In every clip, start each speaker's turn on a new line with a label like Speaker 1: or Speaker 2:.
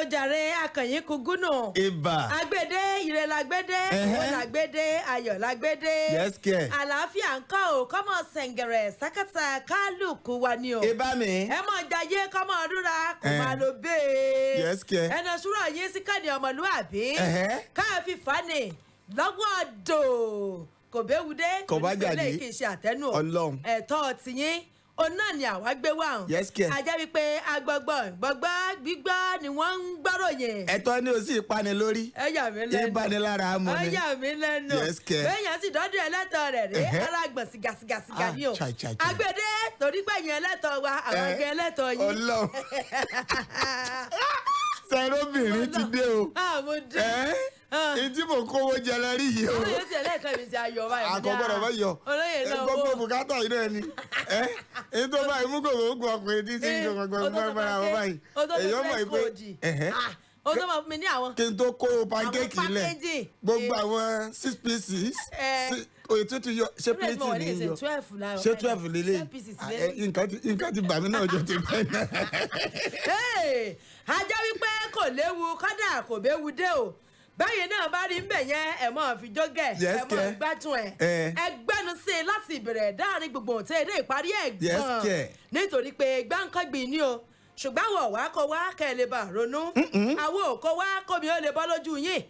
Speaker 1: o jàre akànyìn kugunu.
Speaker 2: Ibà.
Speaker 1: Agbede ire lagbede, ìwọ lagbede, ayọ̀ lagbede.
Speaker 2: Yes, kẹ̀.
Speaker 1: Àlàáfíà ń kọ́ o, kọ́mọ sẹ̀ǹgẹ̀rẹ̀ sákàtà kálukú wa ni o.
Speaker 2: Ibà mi.
Speaker 1: Ẹ mọ̀ jayé kọ́mọ rúra kò máa lo bẹ́ẹ̀.
Speaker 2: Yes, kẹ̀.
Speaker 1: Ẹnà sùúrọ̀ yín sí kàní ọmọlúwàbí. Káàfin fani lọ́wọ́ àdó. Kò béwu dé.
Speaker 2: Kò bá jáde.
Speaker 1: Ilé kì í ṣe àtẹnu o.
Speaker 2: Ọlọ́run.
Speaker 1: Ẹ̀tọ́ tiyín. Òun náà ni àwa gbé wá hàn.
Speaker 2: Yes, kẹ̀.
Speaker 1: A jẹ́ wípé agbọ̀gbọ̀ gbígbọ́ ni wọ́n ń gbọ́ròyìn.
Speaker 2: Ẹ̀tọ́ ni o sì pani lórí.
Speaker 1: Ẹ yà mí lẹ́nu.
Speaker 2: Ìbanilára mọ̀ ni.
Speaker 1: Ẹ yà mí lẹ́nu.
Speaker 2: Yes, kẹ̀.
Speaker 1: Bẹ́ẹ̀yàn sì dọ́dún ẹlẹ́tọ̀ rẹ̀ rí. Alágbọ̀n sìgàsìgà ni o.
Speaker 2: Chai.
Speaker 1: Agbede torí pé yẹn ẹlẹ́tọ̀ wa àwọn ẹgbẹ́ ẹlẹ́tọ̀ yìí.
Speaker 2: Ọlọ́run. Sẹ́rọ́bìnrin ti dé o.
Speaker 1: Mo dé.
Speaker 2: Ìdí mò ń kówó jẹ lẹ́rí yìí o.
Speaker 1: Olóyè tí ẹlẹ́ẹ̀kan mi ti ayọ̀ báyìí.
Speaker 2: Àkọ́gbọ́dọ̀ bá yọ.
Speaker 1: Olóyè náà
Speaker 2: Gbogbo
Speaker 1: wò.
Speaker 2: bùkátà yìí náà ni. Èyí tó báyìí mú kòkó ogun ọkùnrin títí gbọ̀ngbọ̀ngbọ̀ngbọ̀n àwọn báyìí. Èyí ọmọ ìpè.
Speaker 1: O tó máa fún mi ní àwọn.
Speaker 2: Kí n tó kó pancake
Speaker 1: Àwọn
Speaker 2: lẹ̀.
Speaker 1: packaging.
Speaker 2: Gbogbo àwọn 6 pieces. Òye tó ti yọ ṣé plate ni yọ. Ṣé 12 lélẹ̀? Nǹkan ti bà mí náà jọ ti bẹ́ẹ̀ náà.
Speaker 1: Ajá wípé kò léwu kọ́dà kò béwu dé o. Báyìí náà bá rí mbẹ̀ yẹn ẹ̀ mọ́ fi jógẹ̀ ẹ̀ mọ́ gbádùn ẹ̀ ẹgbẹ́nu sí i láti ìbẹ̀rẹ̀ dáàrin gbogbo òtẹ́ èdè ìparí ẹ̀ gbọ́n nítorí pé gbáǹkọ́gbìn ni o ṣùgbọ́n àwọ̀ wá kó wá kẹ́ ẹ lè bá ronú àwọ̀ ò kó wá kómi ó lè bọ́ lójú yín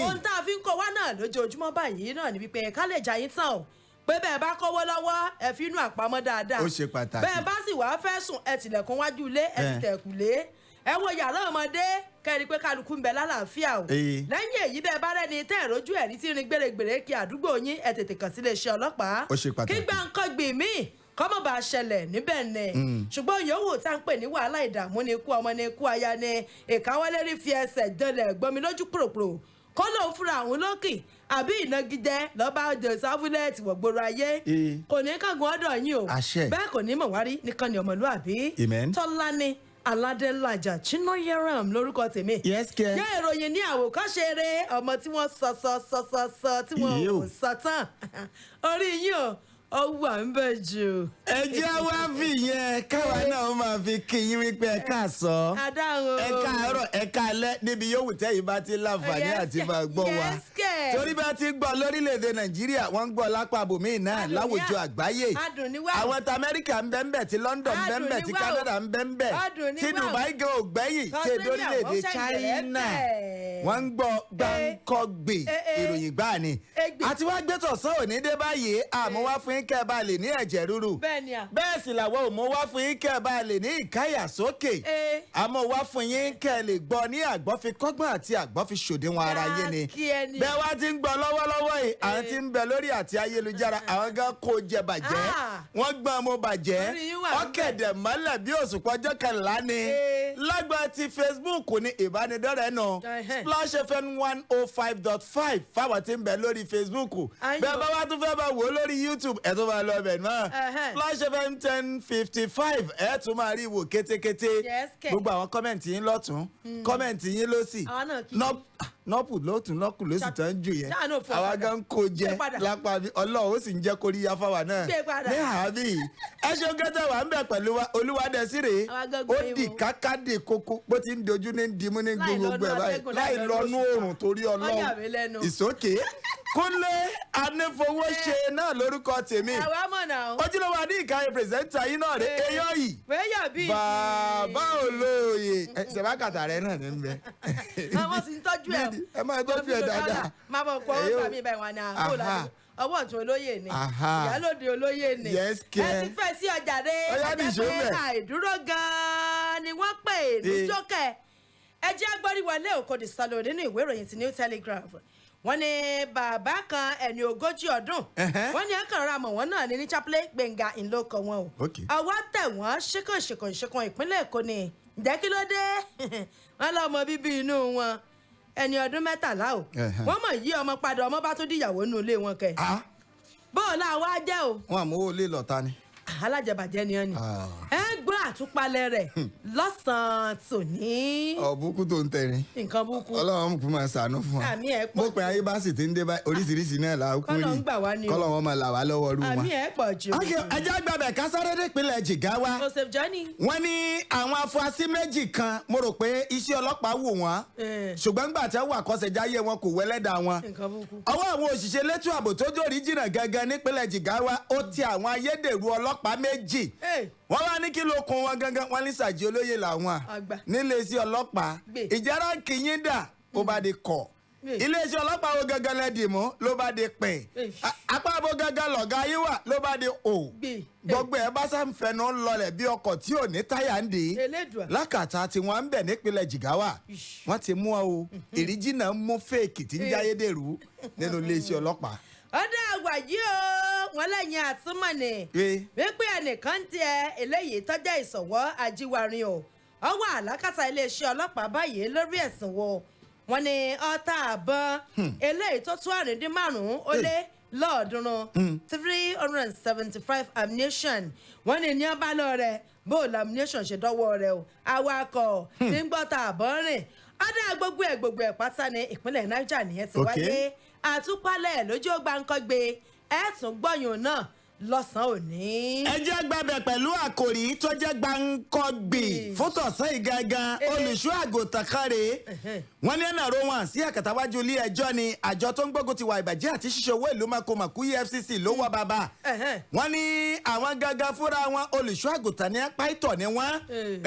Speaker 1: ohun tá a fi ń kó wá náà lójoojúmọ́ báyìí náà ni wípé ká lè jà yín tán o pé bẹ́ẹ̀ bá kówó lọ́wọ́ ẹ fi inú àpamọ́ dáadáa
Speaker 2: ó ṣe pàtàkì
Speaker 1: bẹ́ẹ̀ bá sì wá fẹ́ sùn ẹ tilẹ̀kùn wájú ilé ẹ ti tẹ̀kù lé ẹ wo yàrá ọmọdé kẹ́rin pé kálukú ń bẹ lálàáfíà o lẹ́yìn èyí bẹ́ẹ̀ bá rẹ́ni tẹ́ ìrójú ẹ̀rí tí rin gbèrègbèrè kí àdúgbò yín ẹ tètè kàn sí iléeṣẹ́ ọlọ́pàá
Speaker 2: ó ṣe pàtàkì
Speaker 1: kí gbàǹkangbìn míì kọ́mọ̀ bá a ṣẹlẹ̀ níbẹ̀ nẹ̀ ṣùgbọ́n yòówù tá ń pè ní wàhálà ìdààmú ni ikú ọmọ ni ikú aya ni ìkáwọ́lérí fi ẹsẹ̀ dẹlẹ̀ gbọmi lójú pòròpòrò kó lóun fúnra àwọn lókè àbí ìnagijẹ lọ́ba ọjọ́ sáfúlẹ̀tì wọ̀gbọ̀rọ̀ ayé kò ní kángun ọ̀dọ̀ yín o bẹ́ẹ̀ kò ní mọ̀wárí nìkan ni ọmọlúàbí Tọ́lání Aládélájà Chinoyeram lórúkọ tèmi.
Speaker 2: Yes, kẹ́.
Speaker 1: Jẹ́ ìròyìn ní àwòkọ́ṣe eré ọmọ tí wọ́n sọ tí wọ́n ò sọ tán orí yín o ọwọ́ à ń bẹ̀ jù.
Speaker 2: ẹ jẹ́ wá fi yẹn káwa náà máa fi kí yín wípé ẹ káàsán ẹ káàárọ̀ ẹ káalẹ́ níbi yòówù tẹ́yìn bá ti láǹfààní àti máa gbọ́ wa torí bá ti gbọ́ lórílẹ̀‐èdè Nàìjíríà wọ́n ń gbọ́ lápá bòmíì náà láwùjọ àgbáyé àwọn tí Amẹ́ríkà ń bẹ́ ń bẹ̀ tí London ń bẹ́ ń bẹ̀ tí Canada ń bẹ́ ń bẹ̀ tí Dubai gan ò gbẹ́yìn tí lórílẹ̀‐èdè China wọ́n ń gbọ́ gbáǹkọ́gbè ìròyìn gbáà ni àti wá gbé tọ̀sán òní dé báyìí àmọ́ wá fún kẹ́ ẹ bá lè ní ẹ̀jẹ̀ ríru bẹ́ẹ̀ sì làwọn ò mọ wá fún yín kẹ́ ẹ bá lè ní ìkáyà sókè àmọ́ wá fún yín kẹ́ ẹ lè gbọ́ ní àgbọ́fikọ́gbọ́n àti àgbọ́fiṣòdiwọ̀n ara yé ni bẹ́ẹ̀ wá ti ń gbọ́ lọ́wọ́lọ́wọ́ yìí àwọn tí ń bẹ lórí àti ayélujára àwọn gan kó jẹ bàjẹ́ wọ́n gbọ́n mo bàjẹ́ ọ̀kẹ́dẹ̀ mọ́lẹ̀ bí òṣùpọ̀ ọjọ́ kẹrìnlá ni lágbà ti Facebook ní ìbánidọ́rẹ̀ẹ́ náà Splash FM 105.5 fáwọn tí ń bẹ lórí Facebook bẹ́ẹ̀ bá wá tún fẹ́ bá wò ó lórí YouTube ẹ tún máa lọ ọbẹ̀ náà Splash FM 1055 ẹ tún máa rí ìwò kétékété gbogbo àwọn kọ́mẹ̀ntì yín lọ́tún kọ́mẹ̀ntì yín lọ́sì nọ́ọ̀pù lọ́tún nọ́ọ̀kù ló sì tán jù yẹn àwa gan kó jẹ lápá bí Ọlọ́run ó sì ń jẹ́ kóríyá fáwa náà ní àbí ẹ ṣeun kẹta wà ń bẹ pẹ̀lú wa Olúwadẹ̀sírè ó di kákàdé kókó bó ti ń dojú ní dimú ní gbogbo ẹ̀ báyìí láì lọ́nú oòrùn torí Ọlọ́run ìsókè Kúnlé Anífowóṣe náà lórúkọ tèmi ojúlówó adé ìkàyè pírẹsẹ̀ntà yín náà rè eyọ́ yìí bàbá olóye ṣèbákàtà rẹ náà ní bẹ.
Speaker 1: àwọn sì ń tọ́jú ẹ̀
Speaker 2: ẹ máa tọ́jú ẹ̀ dáadáa.
Speaker 1: máa bọ̀ kọ́ ọ́ tàbí ibà ìwà ni àkó làwọn ọwọ́ ọ̀tún olóyè ni ìyálòde olóyè ni ẹ ti fẹ́ sí ọjà dé ọjà pé àìdúró gan-an ni wọ́n pè ní jókè ẹ jẹ́ agbáríwọlé Òkòdì sálọ nínú ìwé ìròyìn ti New Telegraph wọ́n ní bàbá kan ẹni 40 ọdún wọ́n ní ẹ̀kànra mọ̀ wọ́n náà ní Chaplain Gbẹ̀ngà ńlọkọ wọn o ọwọ́ tẹ̀ wọ́n ṣíkànṣìkànṣìkàn ìpínlẹ̀ Èkó ni ǹjẹ́ kí ló dé wọ́n lọ́mọ bíbí inú wọn ẹni ọdún 13 o wọ́n mọ̀ yí ọmọ padà ọmọ bá tó díyàwó nínú ilé wọn kẹ bóòlù àwa jẹ́ o.
Speaker 2: wọn àmọ́ owó lè lọ́ta ni.
Speaker 1: alájẹbàjẹ́ ni ọ́ ni ẹ gbọ́ àtúpalẹ̀ rẹ̀ lọ́sàn-án tòní.
Speaker 2: ọ̀bùkún tó ń tẹ̀rín
Speaker 1: nǹkan búkú
Speaker 2: ọlọ́run kò máa ṣàánú fún wa
Speaker 1: àmì ẹ̀ pọ̀
Speaker 2: mo pè ayé bá sì ti ń dé báyìí oríṣiríṣi náà là á kú rí
Speaker 1: kọ́lọ̀ ń gbà wá ni o
Speaker 2: kọ́lọ̀ wọn máa là wá lọ́wọ́ rú wọn.
Speaker 1: àmì ẹ̀ pọ̀ jù.
Speaker 2: ẹjẹ́ gbàgbẹ́ kásáré nípínlẹ̀ Jigawa
Speaker 1: Joseph Johnny.
Speaker 2: wọ́n ní àwọn afurasí méjì kan mo rò pé iṣẹ́ ọlọ́pàá wù wọ́n ṣùgbọ́n nígbà tí wọ́n àkọsẹ̀jáyé wọn kò wẹ́lẹ́dà wọn. ọwọ́ àwọn òṣìṣẹ́ elétò ààbò tó jòrí jìnnà gangan nípínlẹ̀ Jigawa ó ti àwọn ayédèrú ọlọ́pàá méjì wọ́n wá ní kí ló kun wọn gangan wọ́n ní Sàjí Olóyè làwọn nílé iṣẹ́ ọlọ́pàá ìjára kìyìn dà ó bá di kọ̀ iléeṣẹ́ ọlọ́pàá wo gangan lẹ́dì mú ló bá di pẹ̀ apá abo gangan lọ̀gá yín wà ló bá di o gbogbo ẹ̀ bá sáfẹ́nu lọlẹ̀ bí ọkọ̀ tí ò ní táyà ń dè é lákàtà tí wọ́n ń bẹ̀ nípínlẹ̀ Jigawa wọ́n ti mú ọ o ìríjì náà mú fèèkì tí ń jáyédèrú nínú iléeṣẹ́ ọlọ́pàá.
Speaker 1: ọ̀dà àgbà yìí o wọ́n lẹ́yìn àtúmọ̀nì wípé ẹnìkan tiẹ̀ eléyìí tọ́jà ìsọ̀wọ́ ajíwárin o ọwọ́ àlákàtà iléeṣẹ́ ọlọ́pàá báyìí lórí ẹ̀sùn wo wọ́n ní ọta àbọn eléyìí tó tó 5 ó lé lọ́ọ̀ọ́dúnrún 375 ammunition wọ́n ní ní ọba lọ rẹ̀ bóòlù ammunition ṣe dọ́wọ́ rẹ̀ o awakọ̀ tí ń gbọ́ta àbọn rìn ọdún gbogbo ẹ̀ pátá ní ìpínlẹ̀ Niger nìyẹn ti wáyé àtúpalẹ̀ lójú gbàǹkangbé ẹ̀tún gbọ̀yàn náà lọ́sàn-án òní.
Speaker 2: ẹ jẹ́ gbàbẹ̀ pẹ̀lú àkòrí tó jẹ́ gbàǹkangbè fún tọ̀sán ìgangan olùṣọ́ àgùntàn káre wọ́n ní ẹ̀nà ro wọn sí àkàtàwájú ilé ẹjọ́ ni àjọ tó ń gbógun ti wà ìbàjẹ́ àti ṣíṣe owó ìlú makomaku EFCC ló wọ́ bàbá wọ́n ní àwọn gangan fúnra wọn olùṣọ́ àgùntàn ní apá ìtọ̀ ni wọ́n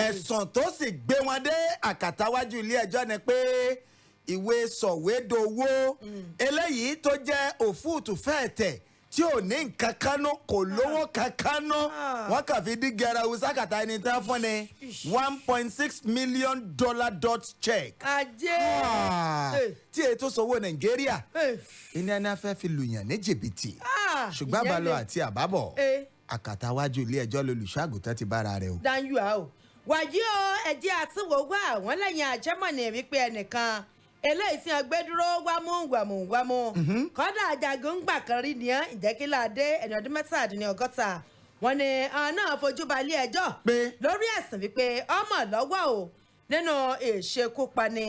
Speaker 2: ẹ̀sùn tó sì gbé wọn dé àkàtàwájú ilé ẹjọ́ ni pé ìwé sọ̀wédowó eléyìí tó jẹ́ òfúùtù fẹ́ẹ̀tẹ̀ tí ò ní nǹkan kanú kò lówó kankan nú wọn kàn fi dín gẹrẹ sákàtà ẹni tán fún ni $1.6 million dot check.
Speaker 1: ajé
Speaker 2: tí ètò sọ̀wọ́ Nàìjíríà iná ẹni afẹ́ fi lùyàn ní jìbìtì ṣùgbọ́n àbálọ àti àbábọ̀ àkàtàwájú ilé ẹjọ́ lolùṣọ́àgùntàn ti bára rẹ̀ o.
Speaker 1: dáńyù a o wàyí o ẹ̀jẹ̀ àtúwò wá àwọn lẹ́yìn àjẹmọ́ni wípé ẹnìkan eléyìí tí wọn gbé dúró wámú kọ́dà àjàgùn gbà kan rí ni ìjẹ́kíládé ẹni ọdún 67 wọn ni àwọn náà fojú balẹ̀ ẹjọ́ lórí ẹ̀sùn wípé ọmọ lọ́wọ́ o nínú ìṣekúpani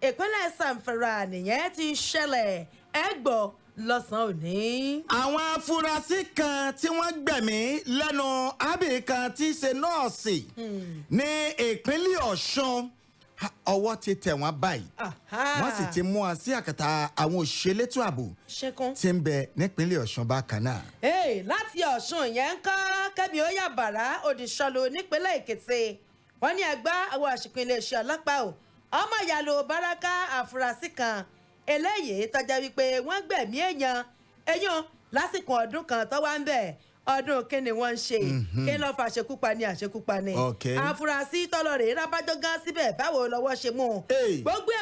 Speaker 1: ìpínlẹ̀ Zamfara nìyẹn ti ṣẹlẹ̀ ẹgbọ́ lọ́sàn-án òní.
Speaker 2: àwọn afurasí kan tí wọ́n gbẹ̀mí lẹ́nu ábì kan tí í ṣe nọ́ọ̀sì ní ìpínlẹ̀ Ọ̀ṣun ọwọ́ ti tẹ̀ wọ́n báyìí wọ́n sì ti mú wọn sí àkàtà àwọn òṣèlétò ààbò tí ń bẹ nípínlẹ̀ Ọ̀ṣun bákan náà.
Speaker 1: láti Ọ̀ṣun yẹn ń kọ́ kẹ́mi ó yà bàrá òdìṣọ́lù nípínlẹ̀ Èkìtì wọ́n ní ẹgbẹ́ àwọn àṣìkò iléeṣẹ́ ọlọ́pàá o ọmọ ìyàlò Báràká àfúrásì kan eléyìí tọ́jà wípé wọ́n gbẹ̀mí èèyàn lásìkò ọdún kan tó wá ń bẹ̀ ọdún kí ni wọ́n ń ṣe kí ló fa àṣekúpani àfúrásì tọ́lọ́rẹ̀ rábájọ́ gán síbẹ̀ báwo lọ́wọ́ ṣe mú un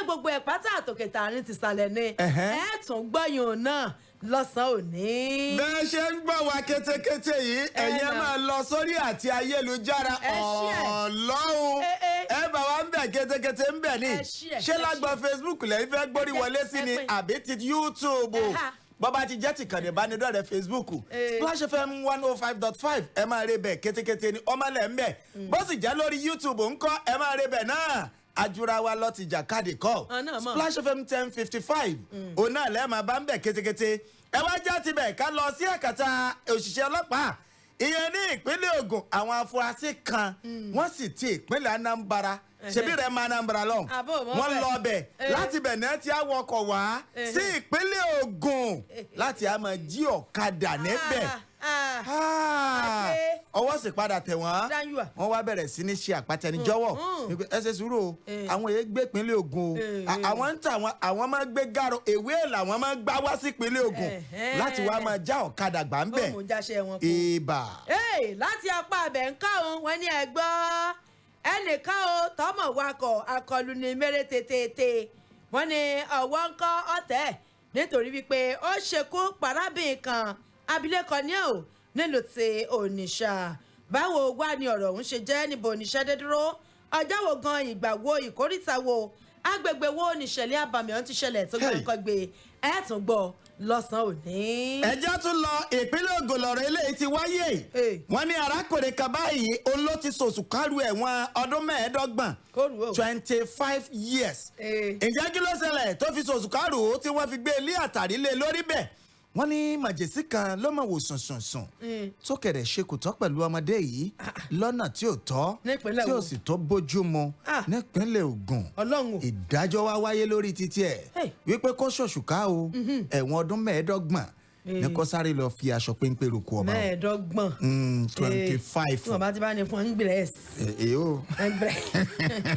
Speaker 1: gbogbo ẹ̀ pátá àtòkè tààrin ti sàlẹ̀ ni ẹ̀ tún gbọ́yùn náà lọ́sàn-án òní.
Speaker 2: bẹ́ẹ̀ ṣe ń gbọ́ wa kétékété yìí ẹ̀yin máa lọ sórí àti ayélujára ọlọ́run ẹ bá wa ń bẹ̀ kétékété ń bẹ̀ ní ṣé lágbọ́n Facebook lẹ́yìn fẹ́ gbórí wọlé sí ni àbí ti YouTube bọ́bá ti jẹ́ tìkànnì ìbánidọ́rẹ̀ Facebook Splash FM 105.5 ẹ máa rí bẹ̀ kétékété ní ọmọlẹ̀ ń bẹ̀ bó sì jẹ́ lórí YouTube ńkọ́ ẹ máa rí bẹ̀ náà ajurawa lọ ti jàkadì kọ́ Splash FM 1055 òun náà lẹ́ẹ̀ máa bá ń bẹ̀ kétékété ẹ wá já tibẹ̀ ká lọ sí àkàtà òṣìṣẹ́ ọlọ́pàá ìyẹn ní ìpínlẹ̀ Ògùn àwọn afurasí kan wọ́n sì ti ìpínlẹ̀ Anambra ṣebí rẹ̀ máa Anambra lọ wọ́n lọ bẹ̀ láti bẹ̀ náà tí a wọkọ̀ wá sí ìpínlẹ̀ Ògùn láti a máa jí ọ̀kadà níbẹ̀ ọwọ́ sì padà tẹ̀ wọ́n wọ́n wá bẹ̀rẹ̀ sí ní ṣe àpàtẹnijọ́wọ́ ẹ ṣe sùúrù o àwọn èyí gbé ìpínlẹ̀ Ògùn o àwọn ń tà àwọn máa gbé gàrò èwe làwọn máa gbá wá sí ìpínlẹ̀ Ògùn láti wá máa já ọ̀kadà gbà ń bẹ̀ ìbà.
Speaker 1: láti apá abẹ́ ń ká òun wọn ní ẹgbọ́ ẹnìkan o tọmọ wakọ̀ akọlù ní mẹ́rẹ̀ tètè wọ́n ní ọwọ́ ń kọ́ ọ̀tẹ̀ nítorí wípé ó ṣekú parábìnrin kan abilékọ ní ò nílùú ti Onitsha báwo wá ní ọ̀rọ̀ ọ̀hún ṣe jẹ́ níbo Onitsha dé dúró ọjọ́ wo gan ìgbà wo ìkórìtà wo agbègbè wo níṣẹ̀lẹ̀ àbàmì ọ̀hún ti ṣẹlẹ̀ tó gbé nǹkan gbé ẹ̀ tún gbọ́ lọ́sàn-án òní.
Speaker 2: ẹjọ́ tún lọ ìpínlẹ̀ Ògùn lọ̀rọ̀ eléyìí ti wáyé wọ́n ní arákùnrin kan báyìí òun ló ti sòṣùkárù ẹ̀wọ̀n ọdún 25 25 years. ǹjẹ́ kí ló ṣẹlẹ̀ tó fi sòṣùkárù tí wọ́n fi gbé ilé àtàrí lé lórí bẹ́ẹ̀ wọ́n ní màjèsí kan ló mọ̀ wò sùnsùnsùn tó kẹ̀rẹ̀ ṣe kò tọ́ pẹ̀lú ọmọdé yìí lọ́nà tí ò tọ́ tí ò sì tó bójú mu nípínlẹ̀ Ògùn ìdájọ́ wá wáyé lórí títí ẹ̀ wípé kó ṣòṣùká o ẹ̀wọ̀n ọdún 25 ní kó sáré lọ fi aṣọ péńpé roko ọba.
Speaker 1: 25.
Speaker 2: 25.
Speaker 1: wọn bá ti bá ní fún ngbẹrẹs.
Speaker 2: èyó.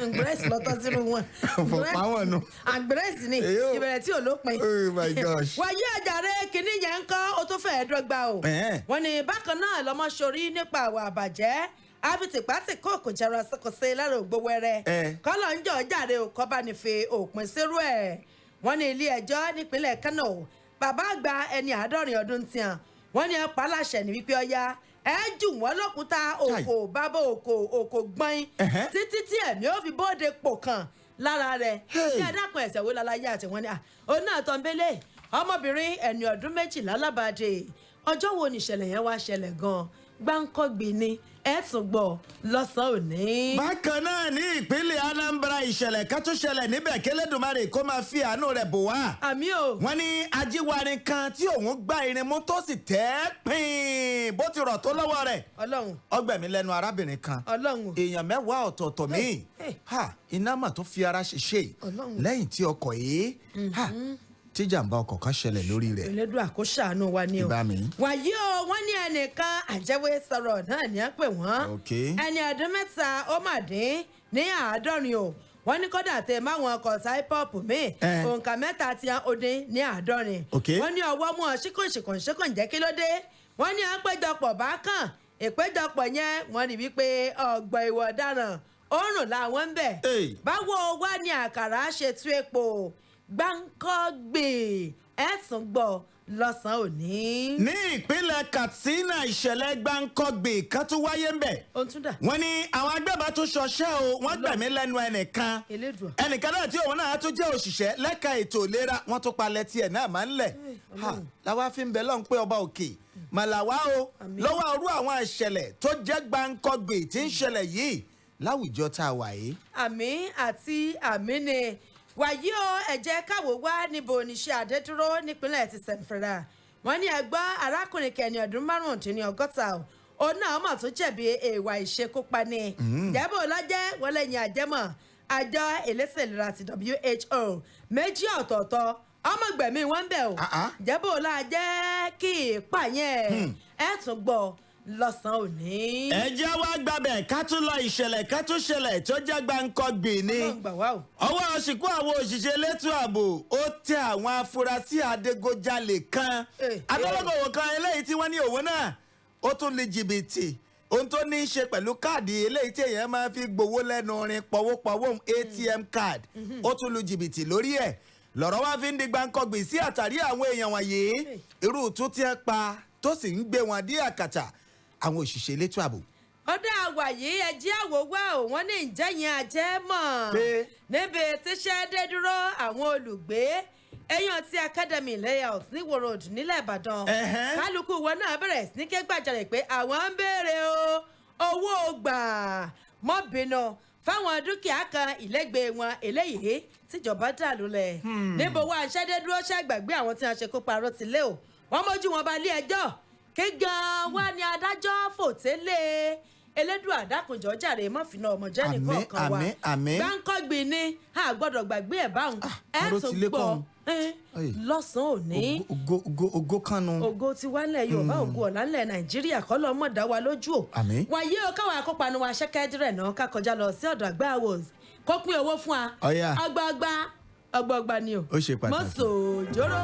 Speaker 1: ngbẹrẹs lọtọ sínú wọn.
Speaker 2: fọpá wọn nù.
Speaker 1: ngbẹrẹs ni ìbẹ̀rẹ̀ tí ò lópin.
Speaker 2: oh my gosh.
Speaker 1: wáyé àjàre kìíní yẹn ń kọ́ ó tó fẹ́ẹ́ dọ́gba o. wọ́n ní bákan náà lọ́mọ sórí nípa àwọ̀ àbàjẹ́ àfitìpátì kóòkù jẹrọ ṣokòṣe lára ògbówẹrẹ kọ́lọ̀ ń jọ jáde òkọ́ bá ní fi òpin sírú ẹ̀. wọ́n ní ilé ẹjọ́ nípínlẹ̀ Kánò bàbá àgbà ẹni 70 ọdún tiàn wọ́n ní ẹ̀pá láṣẹ ní wípé ọya ẹ jù wọ́n lókúta òkò bábọ̀ òkò gbọ́n títí tí ẹ̀mí ó fi bóde pò kàn lára rẹ̀ ní ẹ̀dákun ẹ̀sẹ̀ wo lálàyé àti wọ́n ní òun náà tán bẹ́lẹ̀ ọmọbìnrin ẹni ọdún 12 lálábàdé ọjọ́ wo ni ìṣẹ̀lẹ̀ yẹn wá ṣẹlẹ̀ gan-an gbáǹkọ́gbì ni ẹ tún gbọ́ lọ́sàn-án òní.
Speaker 2: bákan náà ní ìpínlẹ̀ Anambra ìṣẹ̀lẹ̀ kan tún ṣẹlẹ̀ níbẹ̀ k'Ẹlẹ́dùmarè kó máa fi àánú rẹ̀ bò wá.
Speaker 1: àmì o.
Speaker 2: wọ́n ní ajíwárin kan tí òun gbá irin mú tó sì tẹ́ pín bó ti rọ̀ tó lọ́wọ́ rẹ̀.
Speaker 1: Ọlọ́run.
Speaker 2: ọgbẹ̀mí lẹ́nu arábìnrin kan.
Speaker 1: Ọlọ́run.
Speaker 2: èèyàn 10 ọ̀tọ̀ọ̀tọ̀ míì. iná mà tó fi ara ṣèṣe lẹ́yìn tí ọkọ̀ yìí tí jàǹbá ọkọ̀ kan ṣẹlẹ̀ lórí rẹ̀.
Speaker 1: Elédùà kó ṣàánú wa ni o. wàyí o wọ́n ní ẹnìkan àjẹwé sọ̀rọ̀ náà ní à ń pè wọ́n. ẹni ọdún 3 ó mà dín ní 70 o. wọ́n ní kódà tẹ máwọn ọkọ̀ sáípọ́ọ̀pù míì òǹkà 3 tí ó dín ní 70. wọ́n ní ọwọ́ mú ọ ṣíkùn jẹ́ kí ló dé. wọ́n ní àpéjọpọ̀ bá kàn ìpéjọpọ̀ yẹn wọ́n ní wípé ọgbọ̀n ìwọ̀ ọ̀daràn òórùn làwọn ń bẹ̀. báwo wá ní àkàrà ṣe tú epo gbáǹkọ́gbè ẹ̀sùn gbọ́ lọ́sàn-án òní. ní
Speaker 2: ìpínlẹ̀ Katsina ìṣẹ̀lẹ̀ gbáǹkọ́gbè kan tún wáyé ń bẹ̀. wọ́n ní àwọn agbébọn tún ṣọṣẹ́ o wọ́n gbẹ̀mí lẹ́nu ẹnìkan. ẹnìkan náà tí òun náà tún jẹ́ òṣìṣẹ́ lẹ́ka ètò ìlera wọ́n tún palẹ̀ tiẹ̀ náà máa ń lẹ̀. làwa fi ń bẹ lọ́n pé ọba òkè màlàwá o lọ́wọ́ orú àwọn ìṣẹ̀lẹ̀ tó jẹ́ gbáǹkọ́gbè tí ń ṣẹlẹ̀ yìí láwùjọ tá a wà yìí.
Speaker 1: àmì àti àmì ni wàyí o ẹ jẹ́ káwọ́ wá níbo oníṣẹ́ àdédúró nípínlẹ̀ ti sẹ̀ǹfẹ̀rà wọ́n ní ẹgbọ́ arákùnrin kẹni ọdún 65 òun náà mọ̀ tó jẹ̀bi èèwà ìṣekúpani ìjábọ̀ lọ́jẹ́ wọ́n lẹ́yìn àjẹmọ̀ àjọ elétò ìlera ti WHO méjì ọ̀tọ̀ọ̀tọ̀ ọmọgbẹ̀mí wọn bẹ̀ o ìjábọ̀ lọ́jẹ́ kí ìpààyàn ẹ̀ tún gbọ́ lọ́sàn-án òní.
Speaker 2: ẹ jẹ́ wá gbàbẹ̀ ká tún lọ ìṣẹ̀lẹ̀ ká tún ṣẹlẹ̀ tó jẹ́ gbáǹkọ́gbì ni. ọwọ́ òṣìkú àwọn òṣìṣẹ́ elétò ààbò ó tẹ àwọn afurasí adigunjalè kan. adọ́lọ́gọ̀wò kan eléyìí tí wọ́n ní òun náà ó tún lu jìbìtì ohun tó ní í ṣe pẹ̀lú káàdì eléyìí tí èèyàn máa fi gbowó lẹ́nu orin pọ̀wọ́pọ̀wọ́ ATM card ó tún lu jìbìtì lórí ẹ̀ lọ́rọ̀ wá fi ń di gbáǹkọ́gbì sí àtàrí àwọn èèyàn wọ̀nyí irú tún ti ẹ pa tó sì ń gbé wọn dí àkàtà àwọn òṣìṣẹ́ elétò ààbò.
Speaker 1: ọ̀dà àwàyí ẹjẹ́ àwòwá ò wọ́n ní ìjẹ́yìn ajẹ́ mọ̀ níbi tíṣẹ́ dé dúró àwọn olùgbé èèyàn ti academy layout ní Ìwó Road nílẹ̀ Ìbàdàn kálukú wọn náà bẹ̀rẹ̀ sí ní ké gbàjarè pé àwọn ń béèrè owó gbà mọ́bìnú fáwọn dúkìá kan ìlẹ́gbẹ̀ẹ́ wọn eléyìí tíjọba dà lulẹ̀ níbo wá aṣẹ́dé dúró ṣàgbàgbé àwọn tí wọ́n ṣe kó parọ́ ti lé o wọ́n mójú wọn bá lé ẹjọ́ kí gan wá ní adájọ́ fòtélé Elédùà dákunjọ́ jàre mọ́fìnà ọmọjẹ́ nìkan kan wa gbáǹkọ́gbì ni a gbọ́dọ̀ gbàgbé ẹ̀ báwọn ẹ̀ tún gbọ́ lọ́sàn-án òní.
Speaker 2: ògo kanu.
Speaker 1: ògo ti wá nílẹ̀ Yorùbá ògo ọ̀la nílẹ̀ Nàìjíríà kọ́ lọ́ọ́ mọ̀ dá wa lójú o. wàyí o káwọn akópanu wa ṣẹ́kẹ́dìrẹ̀ náà ká kọjá lọ sí ọ̀dọ̀ àgbà awards kó pín owó fún wa. ọgbọọgba ni o.
Speaker 2: ó ṣe pàtàkì.
Speaker 1: mọ́sòjóró.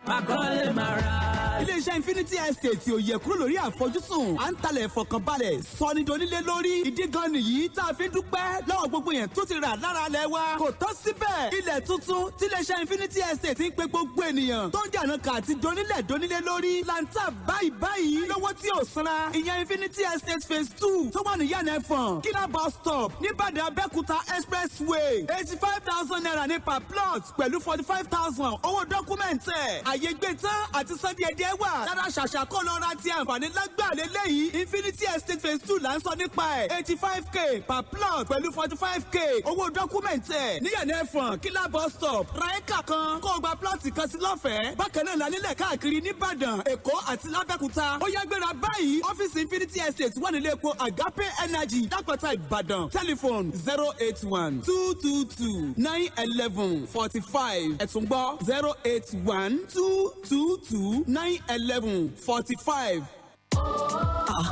Speaker 3: Makole Mara. iléeṣẹ́ Infinity Estate ò yẹ kúrò lórí àfojúsùn à ń talẹ̀ ìfọkànbalẹ̀ sọ́nidónílé lórí ìdí gan nìyí tá a fi ń dúpẹ́ lọ́wọ́ gbogbo yẹn tó ti rà lára lẹ̀ wa kò tán síbẹ̀ ilẹ̀ tuntun tí iléeṣẹ́ Infinity Estate ń pe gbogbo ènìyàn tó ń jàǹkà àti donílé lórí lanta báyìí lọ́wọ́ tí ò sanra ìyẹn Infinity Estate phase 2 tó wà ní yànnà ẹ̀fọ̀n kíná bus stop níbàdàn Abẹ́òkúta expressway 85,000 naira ní per plot pẹ̀lú 45,000 owó dọ́kúmẹ̀ntì àyè gbé tán àti sọ́díẹ̀díẹ̀ wà lára ṣàṣà kó lọ ra ti àǹfààní lágbà lélẹ́yìí Infinity Estate phase 2 là ń sọ nípa ẹ̀ 85k per plot pẹ̀lú 45k owó dọ́kúmẹ̀ntì níyànnà ẹ̀fọ̀n kíná bus stop ra ẹ̀ka kan kó o gba plot kan sí lọ́fẹ̀ẹ́ bákan náà la nílẹ̀ káàkiri níbàdàn èkó àti lábẹ́kúta ó yá gbéra báyìí ọ́fíìsì Infinity Estate wà nílé epo Agape Energy lápẹ̀tà Ìbàdàn tẹlifon 081-222-911-45 ẹ̀tún gbọ́ 081-222-911-45.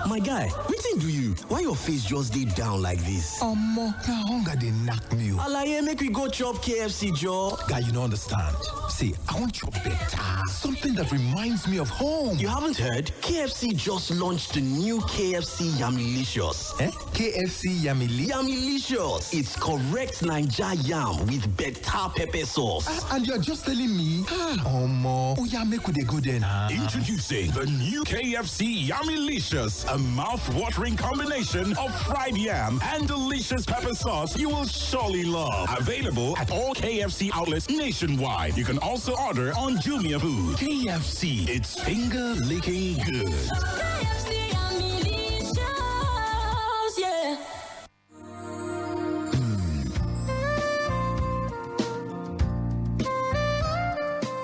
Speaker 4: My guy, wetin do you? Why your face just dey down like this?
Speaker 5: Omo, na hunger dey knack me o.
Speaker 4: Alaye, make we go chop KFC joor.
Speaker 5: Guy, you no understand. See, I wan chop better. Something that reminds me of home.
Speaker 4: You haven't heard? KFC just launched the new KFC Yamilicious.
Speaker 5: KFC Yamili?
Speaker 4: Yamilicious. It's correct Naija yam with better pepper sauce.
Speaker 5: And you're just telling me? Omo, oya make we dey go there na.
Speaker 6: Introducing the new KFC Yamilicious, a mouth-watering combination of fried yam and delicious pepper sauce you will surely love. Available at all KFC outlets nationwide. You can also order on Jumia Food. KFC, it's finger-licking good.
Speaker 7: KFC Yamilicious, yeah.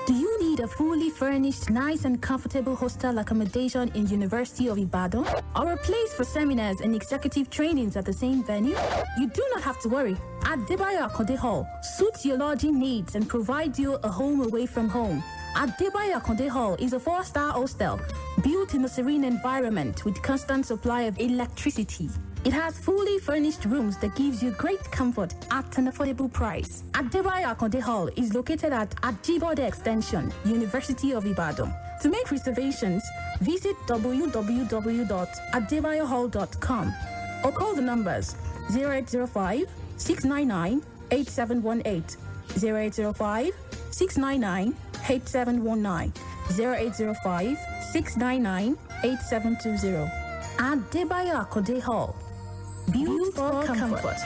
Speaker 8: Do you need a fully furnished, nice and comfortable hostel accommodation in University of Ibadan? Or a place for seminars and executive trainings at the same venue? You do not have to worry. Adebayo Akonde Hall suits your lodging needs and provides you a home away from home. Adebayo Akonde Hall is a 4-star hostel built in a serene environment with constant supply of electricity. It has fully furnished rooms that gives you great comfort at an affordable price. Adebayo Akonde Hall is located at Ajibode Extension, University of Ibadan. To make reservations, visit www.adebayohall.com or call the numbers 0805-699-8718, 0805-699-8719, 0805-699-8720. Adebayo Akonde Hall. Built for comfort.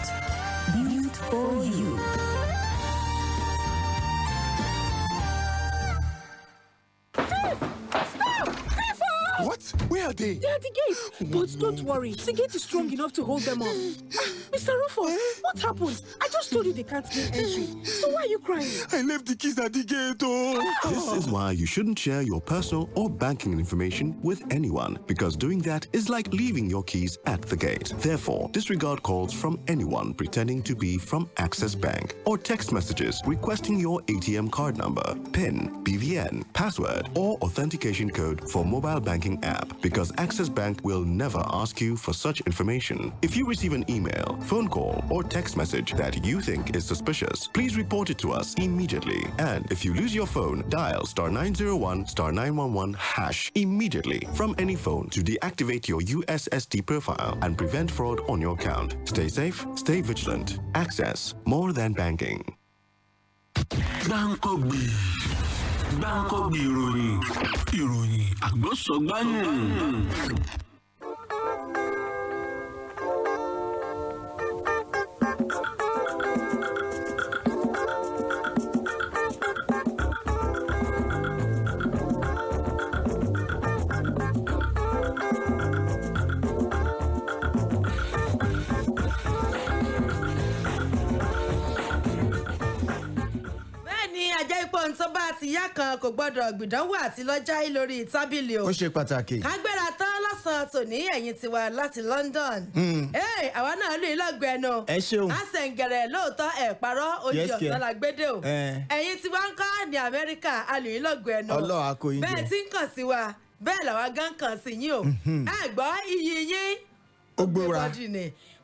Speaker 8: Built for you.
Speaker 5: What? Where are they?
Speaker 9: They're at the gate. But don't worry, the gate is strong enough to hold them up. Mr. Rufus, what happened? I just told you they can't gain entry. So why are you crying?
Speaker 5: I left the keys at the gate, oh.
Speaker 10: This is why you shouldn't share your personal or banking information with anyone, because doing that is like leaving your keys at the gate. Therefore, disregard calls from anyone pretending to be from Access Bank or text messages requesting your ATM card number, PIN, BVN, password, or authentication code for mobile banking app, because Access Bank will never ask you for such information. If you receive an email, phone call, or text message that you think is suspicious, please report it to us immediately. And if you lose your phone, dial *901 *911 # immediately from any phone to deactivate your USSD profile and prevent fraud on your account. Stay safe, stay vigilant. Access, more than banking.
Speaker 11: Gbáǹkọ́gbì ìròyìn àgbọ̀sọ̀gbáyìn.
Speaker 1: tó bá ti yá kan kò gbọ́dọ̀ gbìdánwò àti lọ́jà yìí lórí tábìlì o.
Speaker 2: ó ṣe pàtàkì.
Speaker 1: kágbéra tán lọ́sàn-án tòní ẹ̀yìn tiwa láti London. àwa náà lù í lọ́gbẹ̀ẹ́ nu.
Speaker 2: ẹ ṣeun.
Speaker 1: àṣẹ̀ǹgẹ̀rẹ̀ lóòótọ́ ẹ̀ parọ́ oyè ọ̀sán la gbédè o. ẹ̀yìn tiwa ń kọ́ ní Amẹ́ríkà a lù í lọ́gbẹ̀ẹ́ nu.
Speaker 2: ọlọ́wà kò yín jẹ.
Speaker 1: bẹ́ẹ̀ tí ń kàn sí wa bẹ́ẹ̀ làwa gan kàn sí yín o. ẹ gbọ́ iyì yín.
Speaker 2: ó gbóra.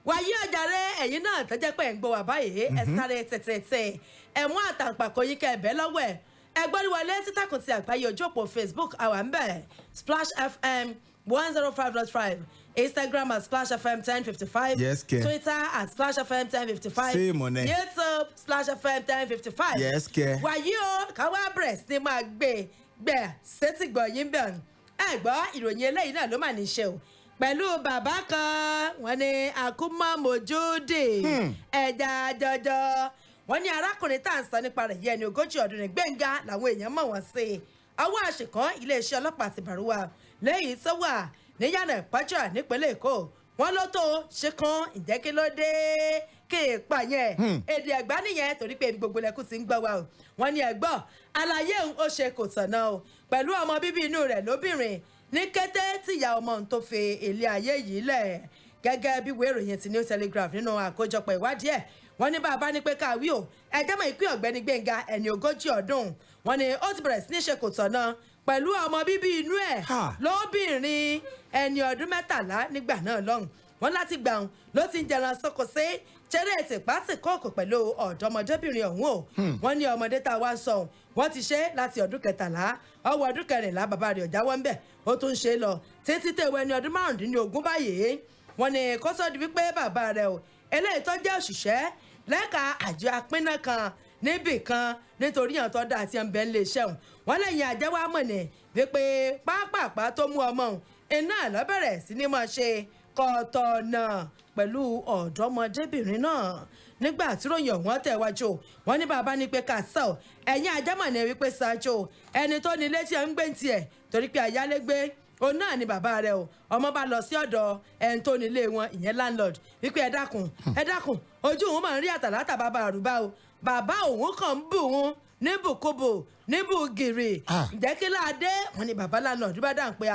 Speaker 1: wàyí ọjàre ẹ̀yin náà tọ́jẹ́ pé ẹ̀ ń gbọ́ wà báyìí ẹ̀ sáré tẹ̀tẹ̀tẹ̀ ẹ̀ mú àtàǹpàkò yín kẹ́ ẹ̀ bẹ́ lọ́wọ́ ẹ̀ ẹgbọ́n wọlé títàkùn ti àgbáyé ojú òpó Facebook àwa ń bẹ̀ Splash FM 105.5 Instagram at Splash FM 1055.
Speaker 2: Yes, ke.
Speaker 1: Twitter at Splash FM 1055.
Speaker 2: Same on it.
Speaker 1: YouTube Splash FM 1055.
Speaker 2: Yes, ke.
Speaker 1: Wàyí o káwá breast ni máa gbé sétí gbọ̀yìn bẹ̀ ẹ gbọ́ ìròyìn eléyìí náà ló mà ní ṣe o pẹ̀lú bàbá kan wọ́n ní àkúmọ̀ mojúdì ẹ̀dá jọjọ wọ́n ní arákùnrin tá à ń sọ nípa rẹ̀ yẹn ní 40 ọdún ní Gbẹ́ngà làwọn èèyàn mọ̀ wọ́n sí ọwọ́ àṣekàn iléeṣẹ́ ọlọ́pàá ti Bàrúwà lẹ́yìn tó wà níyànà Ìpájà nípínlẹ̀ Èkó wọ́n ló tó ṣe kan ìjẹ́kílódé kéèpà yẹn èdè àgbá nìyẹn torí pé gbogbo lẹ́kùn ti ń gbọ́ wa o wọ́n ní ẹ̀gbọ́n àlàyé òun ó ṣe kò tọ̀nà o pẹ̀lú ọmọ bíbí inú rẹ̀ lóbìnrin ní kété tíyà ọmọ òun tó fi ilé ayé yìí lẹ̀ gẹ́gẹ́ bí ìwé ìròyìn ti New Telegraph nínú àkójọpọ̀ ìwádìí ẹ̀ wọ́n ní bàbá ní pé káwí o ẹjẹ́ mọ̀ ìpín ọ̀gbẹ́ni Gbẹ́ngà ẹni 40 ọdún wọ́n ní ó ti bẹ̀rẹ̀ sí ní ṣe kò tọ̀nà pẹ̀lú ọmọ bíbí inú ẹ̀ lóbìnrin ẹni ọdún 13 nígbà náà lọ́hùn wọ́n láti gbà wọn ló ti ń jẹran sóko sí ṣeré ètè pásíkòkò pẹ̀lú ọ̀dọ́mọdébìnrin ọ̀hún o wọ́n ní ọmọdé tá a wá ń sọ wọ́n ti ṣe láti ọdún 13 ọwọ́ ọdún 14 bàbá rẹ̀ ọ̀jáwọ́ ń bẹ̀ ó tún ṣe lọ títí tèwé ẹni ọdún 15 báyìí wọ́n ní kó sọ di wípé bàbá rẹ̀ o eléyìí tó jẹ́ òṣìṣẹ́ lẹ́ka àjọ apínná kan níbì kan nítorí àwọn tó dá àti ẹnbẹ̀ ńlẹ̀ ṣẹ́hùn wọ́n lẹ́yìn àjẹwọ́ amọ̀nì wípé pápápá tó mú ọmọ òun iná lọ́bẹ̀rẹ̀ sí ní máa ṣe kọ̀tọ̀nà pẹ̀lú ọ̀dọ́mọdébìnrin náà nígbà tí ròyìn ọ̀wọ́n tẹ̀wájú wọ́n ní bàbá ní pé kàṣà ẹ̀yìn ajámọ̀ ní wípé ṣáájú ẹni tó ní ilé tí ẹ̀ ń gbé tiẹ̀ torí pé àyálégbé òun náà ni bàbá rẹ̀ o ọmọ bá lọ sí ọ̀dọ̀ ẹni tó nílé wọn ìyẹn landlord wípé ẹ dákun ojú òun máa ń rí àtàlátà bàbá àrùbá o bàbá òun kàn ń bù wọn níbùkúbù níbùgìrì ǹjẹ́ kí láadé wọn ni bàbá landlord bá dà ń pé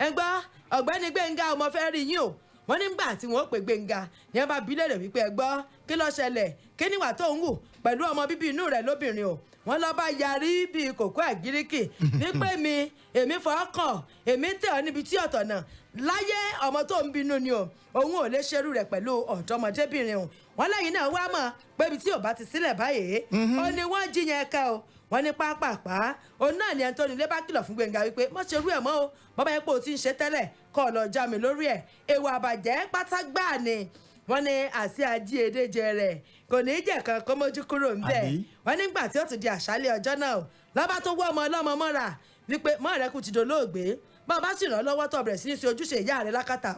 Speaker 1: ẹ gbọ́ ọ̀gbẹ́ni Gbẹ́ngà ọmọ fẹ́ rí yín o wọ́n nígbà tí wọ́n pè Gbẹ́ngà ní wọ́n bá bi léèrè wípé ẹ gbọ́ kí ló ṣẹlẹ̀ kí níwà tó ń wù pẹ̀lú ọmọ bíbí inú rẹ̀ lóbìnrin o wọ́n lọ bá yarí bíi kòkó àgíríkì wípé èmi fọkàn èmi tẹ̀ ọ́ níbi tí ọ̀tọ̀ náà láyé ọmọ tó ń bínú ni o òun ò lè ṣerú rẹ̀ pẹ̀lú ọ̀dọ́mọdébìnrin o wọ́n lẹ́yìn náà wá mọ̀ pé ibi tí ò bá ti sílẹ̀ báyìí ó ní wọ́n jí yẹn ká o wọ́n ní pápápá òun náà ni ẹni tó nílé bá kìlọ̀ fún Gbẹ́ngà wípé má ṣe rú ẹ̀ mọ́ o bọ́bá yẹn pé o ti ń ṣe tẹ́lẹ̀ kọ́ ọ lọ já mi lórí ẹ̀ èèwọ̀ àbàjẹ́ pátá gbáà ni wọ́n ní àṣì ajíedéjẹ rẹ̀ kò ní í jẹ́ kan kó mójú kúrò ń bẹ̀ wọ́n nígbà tí ó ti di àṣálẹ́ ọjọ́ náà lọ́ba tó wọ́ ọmọ ọlọ́mọ mọ́ra wípé mọ́ rẹ̀ kù ti dolóògbé bá bá sì ràn lọ́wọ́ tó bẹ̀rẹ̀ sí ní ṣe ojúṣe ìyá rẹ̀ lákàtà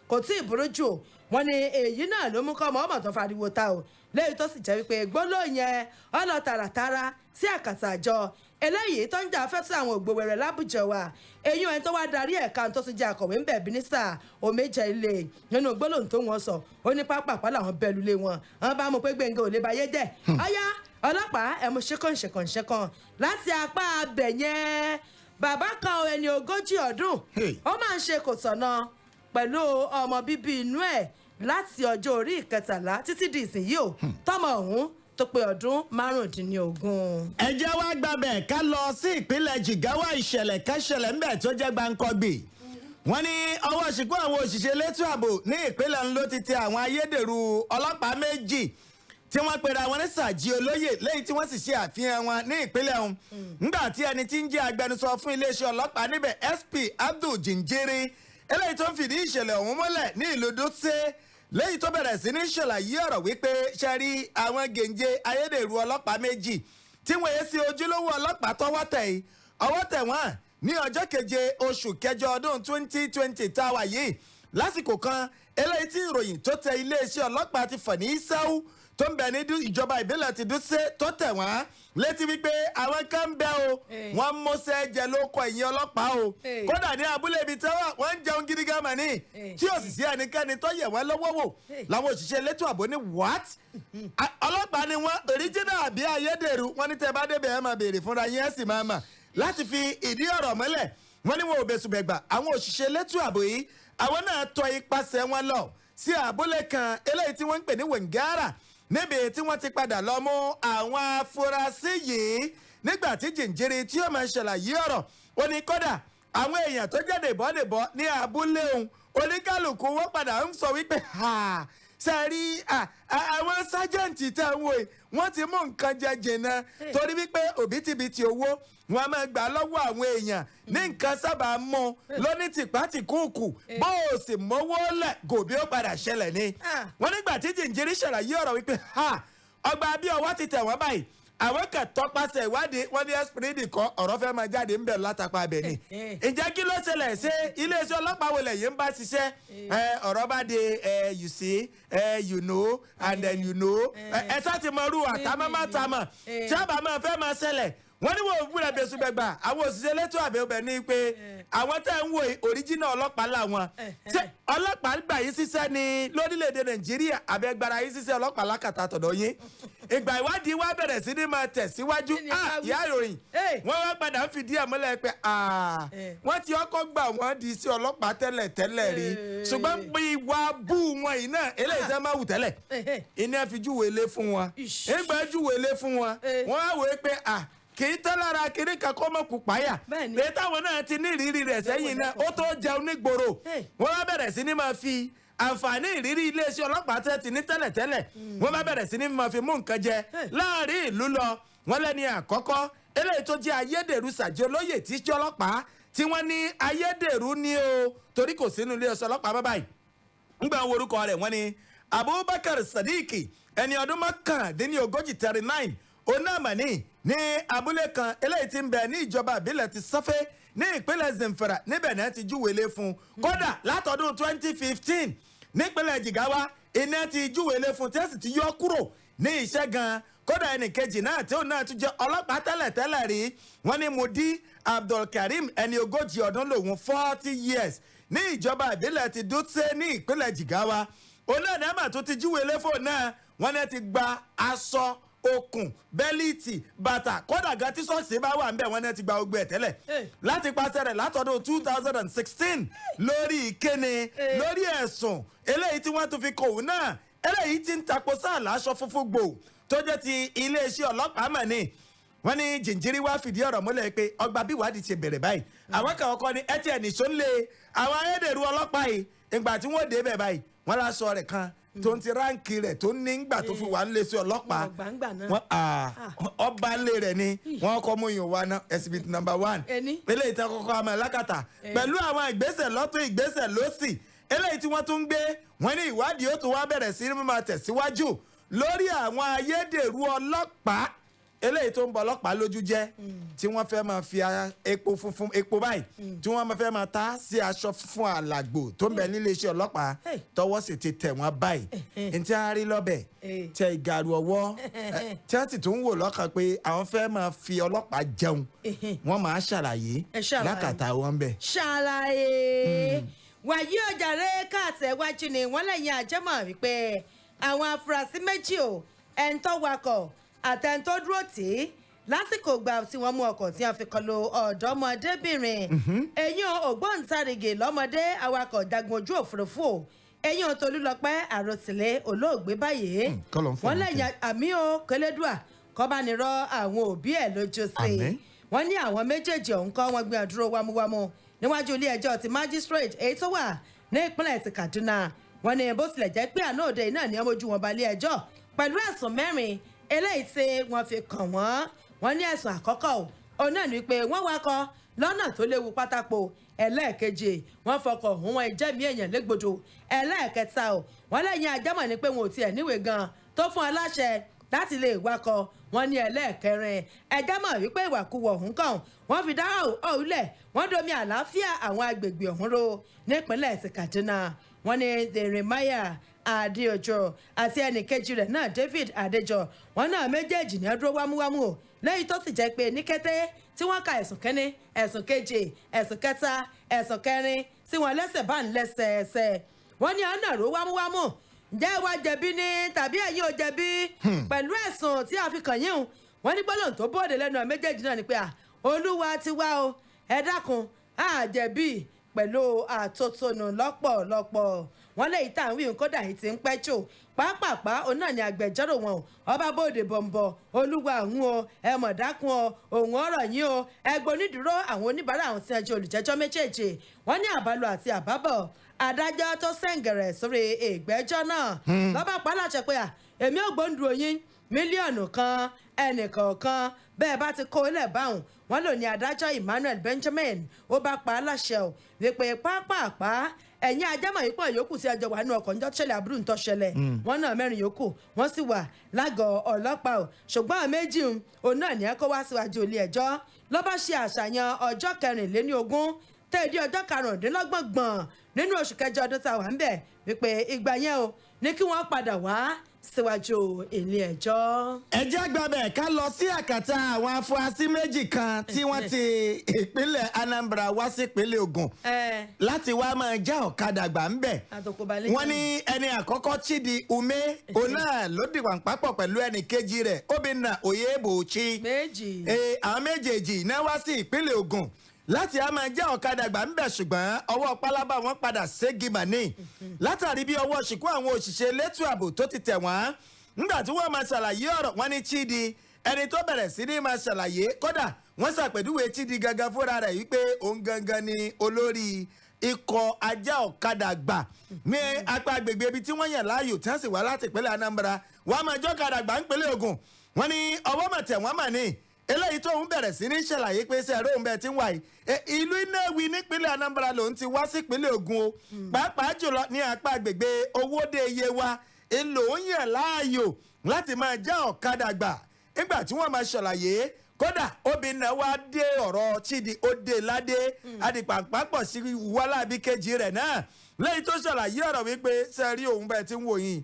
Speaker 1: kò tí ì burú jù wọ́n ní èyí náà ló mú kọ́ ọmọ tó fariwo ta o lẹ́yìn tó sì jẹ́ wípé gbólóhùn yẹn ó lọ tààràtàrà sí àkàtà àjọ eléyìí tó ń jà fẹ́tí àwọn ògbówẹ̀rẹ̀ lábùjọ wa eyín ẹni tó wá darí ẹ̀ka tó ti jẹ́ akọ̀wé ń bẹ̀ bínísà Omeje ilé nínú gbólóhùn tó wọ́n sọ ó ní pápápá làwọn bẹ́ẹ̀lú lé wọn àwọn bá mọ̀ pé Gbẹ́ngà ò lè báyé jẹ́ ọ̀yá ọlọ́pàá ẹ̀mú ṣẹ́kàn láti apá abẹ̀ yẹn bàbá kan ẹni 40 ọdún ó máa ń ṣe kò tọ̀nà pẹ̀lú ọmọ bíbí inú ẹ̀ láti ọjọ́ orí 13 títí di ìsinyìí o tọmọ ọ̀hún tó pé ọdún 15.
Speaker 2: ẹ jẹ́ wá gbàbẹ̀ ká lọ sí ìpínlẹ̀ Jigawa ìṣẹ̀lẹ̀ kẹ́ṣẹ̀lẹ̀ ńbẹ̀ tó jẹ́ gbàǹkọ́gbì wọ́n ní ọwọ́ ṣìkú àwọn òṣìṣẹ́ elétò ààbò ní ìpínlẹ̀ ńlọ ti tẹ àwọn ayédèrú ọlọ́pàá méjì tí wọ́n pera wọn ní Sàjí Olóyè lẹ́yìn tí wọ́n sì ṣe àfihàn wọn ní ìpínlẹ̀ ọ̀hún nígbà tí ẹni tí ń jẹ́ agbẹnusọ fún iléeṣẹ́ ọlọ́pàá níbẹ̀ SP Abdul Jinjiri eléyìí tó ń fìdí ìṣẹ̀lẹ̀ ọ̀hún mọ́lẹ̀ ní ìlú Dutse lẹ́yìn tó bẹ̀rẹ̀ sí ní ṣàlàyé ọ̀rọ̀ wípé ṣẹ́rí àwọn gèǹjẹ ayédèrú ọlọ́pàá méjì tí wọ́n yé sí ojúlówó ọlọ́pàá tọ́wọ́ tẹ̀ yìí ọwọ́ tẹ̀ wọ́n ní ọjọ́ keje oṣù kẹjọ ọdún 2020 tá a wà yìí lásìkò kan eléyìí tí ìròyìn tó tẹ iléeṣẹ́ ọlọ́pàá ti fọ̀ ní Ìsáú tó ń bẹ ní ìjọba ìbílẹ̀ ti Dutse tó tẹ̀ wọ́n létí wípé àwọn kan ń bẹ o wọ́n mọ́sẹ́ jẹ lóko ìyẹn ọlọ́pàá o kódà ní abúlé ibi tẹ́wọ́ wọ́n ń jẹun gidi gan mọ̀ ní tí òṣìṣẹ́ ẹnikẹ́ni tó yẹ̀ wọ́n lọ́wọ́ wò làwọn òṣìṣẹ́ elétò ààbò ní what ọlọ́pàá ni wọ́n original àbí ayédèrú wọ́n ní tẹ́ bá débẹ̀ ẹ̀ máa béèrè fúnra yín ẹ̀ sì máa mà láti fi ìdí ọ̀rọ̀ mọ́lẹ̀ wọ́n ní wọn ò bẹ̀sùbẹ̀gbà àwọn òṣìṣẹ́ elétò ààbò yìí àwọn náà tọ ipasẹ̀ wọn lọ sí abúlé kan eléyìí tí wọ́n ń pè ní Wẹ̀ngárà níbi tí wọ́n ti padà lọ mú àwọn afurasí yìí nígbà tí Jìnjìrì tí ó máa ṣàlàyé ọ̀rọ̀ ó ní kódà àwọn èèyàn tó jẹ́ dèbọ́dèbọ́ ní abúlé òun oníkálukú wọ́n padà ń sọ wípé sẹ́rí àwọn sájẹ́ǹtì tẹ̀ ń wò yìí wọ́n ti mú nǹkan jẹ jìnnà torí wípé òbítíbitì owó wọn máa gbà lọ́wọ́ àwọn èèyàn ní nǹkan sábà mú lóní tìpátìkúùkù bó o sì mówó lẹ̀ gòbí ó padà ṣẹlẹ̀ ni. wọ́n nígbà tí Jìnjìrì ṣàlàyé ọ̀rọ̀ wípé ọgbà Abíọ́wọ́ ti tẹ̀ wọ́n báyìí àwọn kan tọpasẹ̀ ìwádìí wọ́n ní ẹ́sìpírìdì kan ọ̀rọ̀ fẹ́ máa jáde ń bẹ̀ látàpá abẹ ni. ǹjẹ́ kí ló ṣẹlẹ̀ ṣé iléeṣẹ́ ọlọ́pàá wo lẹ̀yìn ń bá ṣiṣẹ́ ọ̀rọ̀ bá de you see you know and then you know ẹ sá ti mọ irú àtàmọ́mọ́tàmọ́ tí a bá máa fẹ́ máa ṣẹlẹ̀ wọ́n ní wọ́n gbúdọ̀ bẹ̀sù gbẹ̀gbà àwọn òṣìṣẹ́ elétò àbẹ̀ ọbẹ̀ ní pé àwọn tẹ̀ ń wo òríjínà ọlọ́pàá làwọn ṣé ọlọ́pàá gbà yín ṣiṣẹ́ ní lórílẹ̀‐èdè Nàìjíríà àbẹ̀gbàrà yín ṣiṣẹ́ ọlọ́pàá lákàtà tọ̀dọ̀ yín ìgbà ìwádìí wa bẹ̀rẹ̀ sí ní máa tẹ̀síwájú ìyá ìròyìn wọ́n wá padà ń fìdí àmúlẹ̀ pé wọ́n ti ọkọ̀ gbà wọ́n di sí ọlọ́pàá tẹ́lẹ̀ rí ṣùgbọ́n pé ìwà bú wọn yìí náà eléyìí tẹ́ máa wù tẹ́lẹ̀ iná fi júwèé fún wọn ìgbà júwèé fún wọn wọ́n á wò ó pé kì í tẹ́ lára kiri kankan mọ̀ kú páyà lè táwọn náà ti ní ìrírí rẹ̀ sẹ́yìn náà ó tó jẹun nígboro wọ́n bá bẹ̀rẹ̀ sí ní máa fi àǹfààní ìrírí iléeṣẹ́ ọlọ́pàá tẹ́ ti ní tẹ́lẹ̀tẹ́lẹ̀ wọ́n bá bẹ̀rẹ̀ sí ní máa fi mú nǹkan jẹ láàrin ìlú lọ wọ́n lẹ́ni àkọ́kọ́ eléyìí tó jẹ́ ayédèrú sàjẹ́ olóyè tí ṣe ọlọ́pàá tí wọ́n ní ayédèrú ni o torí kò sínú iléeṣẹ́ ọlọ́pàá bá báyìí ńgbà wo orúkọ rẹ̀ wọ́n ní Abubakar Sadiq ẹni ọdún mọ́kàndínlógójì 39 onamani ní abúlé kan eléyìí tí ń bẹ ní ìjọba ìbílẹ̀ ti Sọ́fẹ́ ní ìpínlẹ̀ Zamfara níbẹ̀ náà ti júwèlé fún kódà látọdún 2015 nípínlẹ̀ Jigawa iná ti júwèlé fún tí ó sì ti yọ kúrò ní iṣẹ́ gan kódà ẹnìkejì náà tí ó náà tún jẹ́ ọlọ́pàá tẹ́lẹ̀ rí wọ́n ní Mudi Abdulkarim ẹni 40 ọdún lòun 40 years ní ìjọba ìbílẹ̀ ti Dutse ní ìpínlẹ̀ Jigawa onáàdámà tó ti júwèlé fún náà wọ́n ní ti gba aṣọ okùn bẹ́líìtì bàtà kódà gan tí sọ́ọ̀sì bá wà ń bẹ̀ wọ́n náà ti gba ogbó ẹ̀ tẹ́lẹ̀ láti pàṣẹ rẹ̀ látọdún 2016 lórí ìkéne lórí ẹ̀sùn eléyìí tí wọ́n tún fi kòwú náà eléyìí tí ń tako sáàlà aṣọ funfun gbò tó jẹ́ ti iléeṣẹ́ ọlọ́pàá mọ̀ ni wọ́n ní Jìnjìrì wá fìdí ọ̀rọ̀ múlẹ̀ pé ọgbà bí ìwádìí ti bẹ̀rẹ̀ báyìí àwọn kan ọkọ ni ẹtì ẹnìṣó ń lé àwọn ayédèrú ọlọ́pàá yìí ìgbà tí wọ́n dé bẹ̀ báyìí wọ́n láṣọ rẹ̀ kan tó ń ti ránkì rẹ̀ tó ní ngbà tó fi wà ń lé sí ọlọ́pàá ọba lé rẹ̀ ni wọ́n kọ́ mú yín wá ná exhibit number 1 eléyìí tí wọ́n kọ́kọ́ àmọ́ lákàtà pẹ̀lú àwọn ìgbésẹ̀ lọ́tún ìgbésẹ̀ lọ́sì eléyìí tí wọ́n tún ń gbé wọ́n ní ìwádìí ó tún wá bẹ̀rẹ̀ sí máa tẹ̀síwájú lórí àwọn ayédèrú ọlọ́pàá eléyìí tó ń bọ ọlọ́pàá lójú jẹ́ tí wọ́n fẹ́ máa fi epo funfun epo báyìí tí wọ́n máa fẹ́ máa ta sí aṣọ funfun àlàgbò tó ń bẹ nílé iṣẹ́ ọlọ́pàá tọwọ́ sì ti tẹ̀ wọ́n báyìí ntí a rí lọ́bẹ̀ tẹ ìgàrú ọwọ́ tí wọ́n sì tún ń wò lọ́kàn pé àwọn fẹ́ máa fi ọlọ́pàá jẹun wọ́n máa ṣàlàyé lákàtà wọn bẹ̀.
Speaker 1: ṣàlàyé wàyí ọjà rẹ káàtẹ̀wájú ni wọ́n lẹ́yìn àjẹmọ́ wípé àwọn afurasí méjì ò ẹ̀ńtọ́ wakọ̀ àtẹ̀ntó dúró tì í lásìkò gbà tí wọ́n mú ọkọ̀ tí wọ́n fi kọlu ọ̀dọ́mọdébìnrin eyín ògbóǹtarìgì lọ́mọdé awakọ̀ jagun ojú òfurufú eyín Tolúlọpẹ́ Àròtìlé olóògbé báyìí wọ́n lẹ́yìn àmì ò kẹlẹ́dùà kọ́bánirọ́ àwọn òbí ẹ̀ lójú sí i wọ́n ní àwọn méjèèjì ọ̀hún kọ́ wọ́n gbìyànjú dúró wámúwámú níwájú ilé ẹjọ́ ti magistrate èyí tó wà ní ìpínlẹ̀ ti Kaduna wọ́n ní bó tilẹ̀ jẹ́ pé àná òde náà ni wọ́n mójú wọn balẹ̀ ẹjọ́ pẹ̀lú ẹ̀sùn 4 eléyìí tí wọ́n fi kàn wọ́n ní ẹ̀sùn àkọ́kọ́ òun náà ní pé wọ́n wakọ̀ lọ́nà tó léwu pátákó ẹlẹ́ẹ̀kejì wọ́n fọkọ̀ òun wọn ìjẹ́mi èèyàn légbodò ẹlẹ́ẹ̀kẹta wọ́n lẹ́yìn ajámọ̀ ni pé wọn ò tiẹ̀ níwèé gan tó fún aláṣẹ láti lè wakọ̀ wọ́n ní ẹlẹ́ẹ̀kẹrin ẹjámọ̀ wípé ìwàkuwọ̀ ọ̀hún kàn wọ́n fi dá òwúlẹ̀ wọ́n domi àlàáfíà àwọn agbègbè ọ̀hún ro nípínlẹ̀ ti Kaduna wọ́n ní Jeremiah Adéọjọ́ àti ẹnìkejì rẹ̀ náà David Adéjọ́ wọn náà méjèèjì ní dúró wámúwámú o lẹ́yìn tó sì jẹ́ pé ní kété tí wọ́n ka ẹ̀sùn kẹ́ni ẹ̀sùn kejì ẹ̀sùn kẹta ẹ̀sùn kẹrin tí wọ́n lẹ́sẹ̀ bá ń lẹ́sẹẹsẹ wọ́n ní ọ̀nà ró wámúwámú ǹjẹ́ wàá jẹ̀bi ni tàbí ẹ̀yin ò jẹ̀bi pẹ̀lú ẹ̀sùn tí a fi kàn yín o wọ́n ní gbólóhùn tó bóde lẹ́nu méjèèjì náà ni pé Olúwa ti wá o ẹ dákun á jẹ̀bi pẹ̀lú àtótónu lọ́pọ̀lọpọ̀ wọ́n lè ìta àwọn kódà yìí ti ń pẹ́ jù pápápá òun náà ni agbẹjọ́rò wọn o ọba bóde bọ̀m̀bọ̀ olúwa òun o ẹ mọ̀ dákun o òun ọ̀rọ̀ yín o ẹgbẹ́ onídùúró àwọn oníbàárà àwọn tí wọ́n jẹ́ olùjẹ́jọ́ méjèèjì wọ́n ní àbálò àti àbábọ̀ adájọ́ tó sẹ́ǹgẹ̀rẹ̀ sórí ìgbẹ́jọ́ náà lọ́ba pàláṣẹ pé èmi ò gbóǹdù oyin mílíọ̀nù kan ẹnìkọ̀ọ̀kan bẹ́ẹ̀ bá ti kó ilẹ̀ báwọn wọ́n lò ní adájọ́ Emmanuel Benjamin ó bá pa á láṣẹ ò wípé pápápá ẹ̀yin ajámọ̀ yìí pọ̀ yòókù tí ẹjọ́ wà nínú ọkọ̀ níjọ́ ṣẹlẹ̀ àbúrò ń tọ́ ṣẹlẹ̀ wọ́n náà 4 yòókù wọ́n sì wà lágọ̀ọ́ ọlọ́pàá ò ṣùgbọ́n méjì òun náà ní ẹ kó wá síwájú ilé ẹjọ́ ló bá ṣe àṣàyàn ọjọ́ 24 tẹ́ẹ̀dí ọjọ́ 25 nínú oṣù kẹjọ ọdún tá a wà ń bẹ̀ wípé ìgbà yẹn o ní kí wọ́n padà wá síwájú ilé ẹjọ́.
Speaker 2: ẹ jẹ́ gbàbẹ̀ ká lọ sí àkàtà àwọn afurasí méjì kan tí wọ́n ti ìpínlẹ̀ Anambra wá sí ìpínlẹ̀ Ògùn láti wá máa já ọ̀kadà gbà ń bẹ̀. wọ́n ní ẹni àkọ́kọ́ Chidi Ume òun náà ló dìwà pápọ̀ pẹ̀lú ẹnì kejì rẹ̀ Obinna Oyebochi. àwọn méjèèjì náà wá sí ìpínlẹ̀ Ògùn láti á máa jẹ́ ọ̀kadà gbà ń bẹ̀ ṣùgbọ́n ọwọ́ pálábá wọn padà ségi màní látàrí bí ọwọ́ ṣìkú àwọn òṣìṣẹ́ elétò ààbò tó ti tẹ̀ wọ́n nígbà tí wọ́n máa ṣàlàyé ọ̀rọ̀ wọn ní Chidi ẹni tó bẹ̀rẹ̀ sí ní máa ṣàlàyé kódà wọ́n ṣàpèjúwe Chidi gangan fúnra rẹ̀ wípé òun gangan ni olórí ikọ̀ ajá ọ̀kadà gbà ní apá agbègbè ibi tí wọ́n yàn láàyò tí wọ́n sì wá láti ìpínlẹ̀ Anambra wọ́n máa jọ́ ọ̀kadà gbà ń pínlẹ̀ Ògùn wọ́n ní ọwọ́ mọ̀tẹ̀ wọ́n mà ní eléyìí tó ń bẹ̀rẹ̀ sí ní ṣàlàyé pé ṣe ẹ̀rọ òun bẹ́ẹ̀ ti ń wà yìí ìlú Inewi nípínlẹ̀ Anambra lòun ti wá sí ìpínlẹ̀ Ògùn o pàápàá jùlọ ní apá agbègbè Owódé Yewa èlò ń yàn láàyò láti máa já ọ̀kadà gbà nígbà tí wọ́n máa ṣàlàyé kódà obìnrin wa dé ọ̀rọ̀ Chidi ó dé ládé adìpàpàpọ̀ sí wàhálà bí kejì rẹ̀ náà lẹ́yìn tó ṣàlàyé ọ̀rọ̀ wípé sẹ́rí òun bẹ́ẹ̀ ti ń wò yín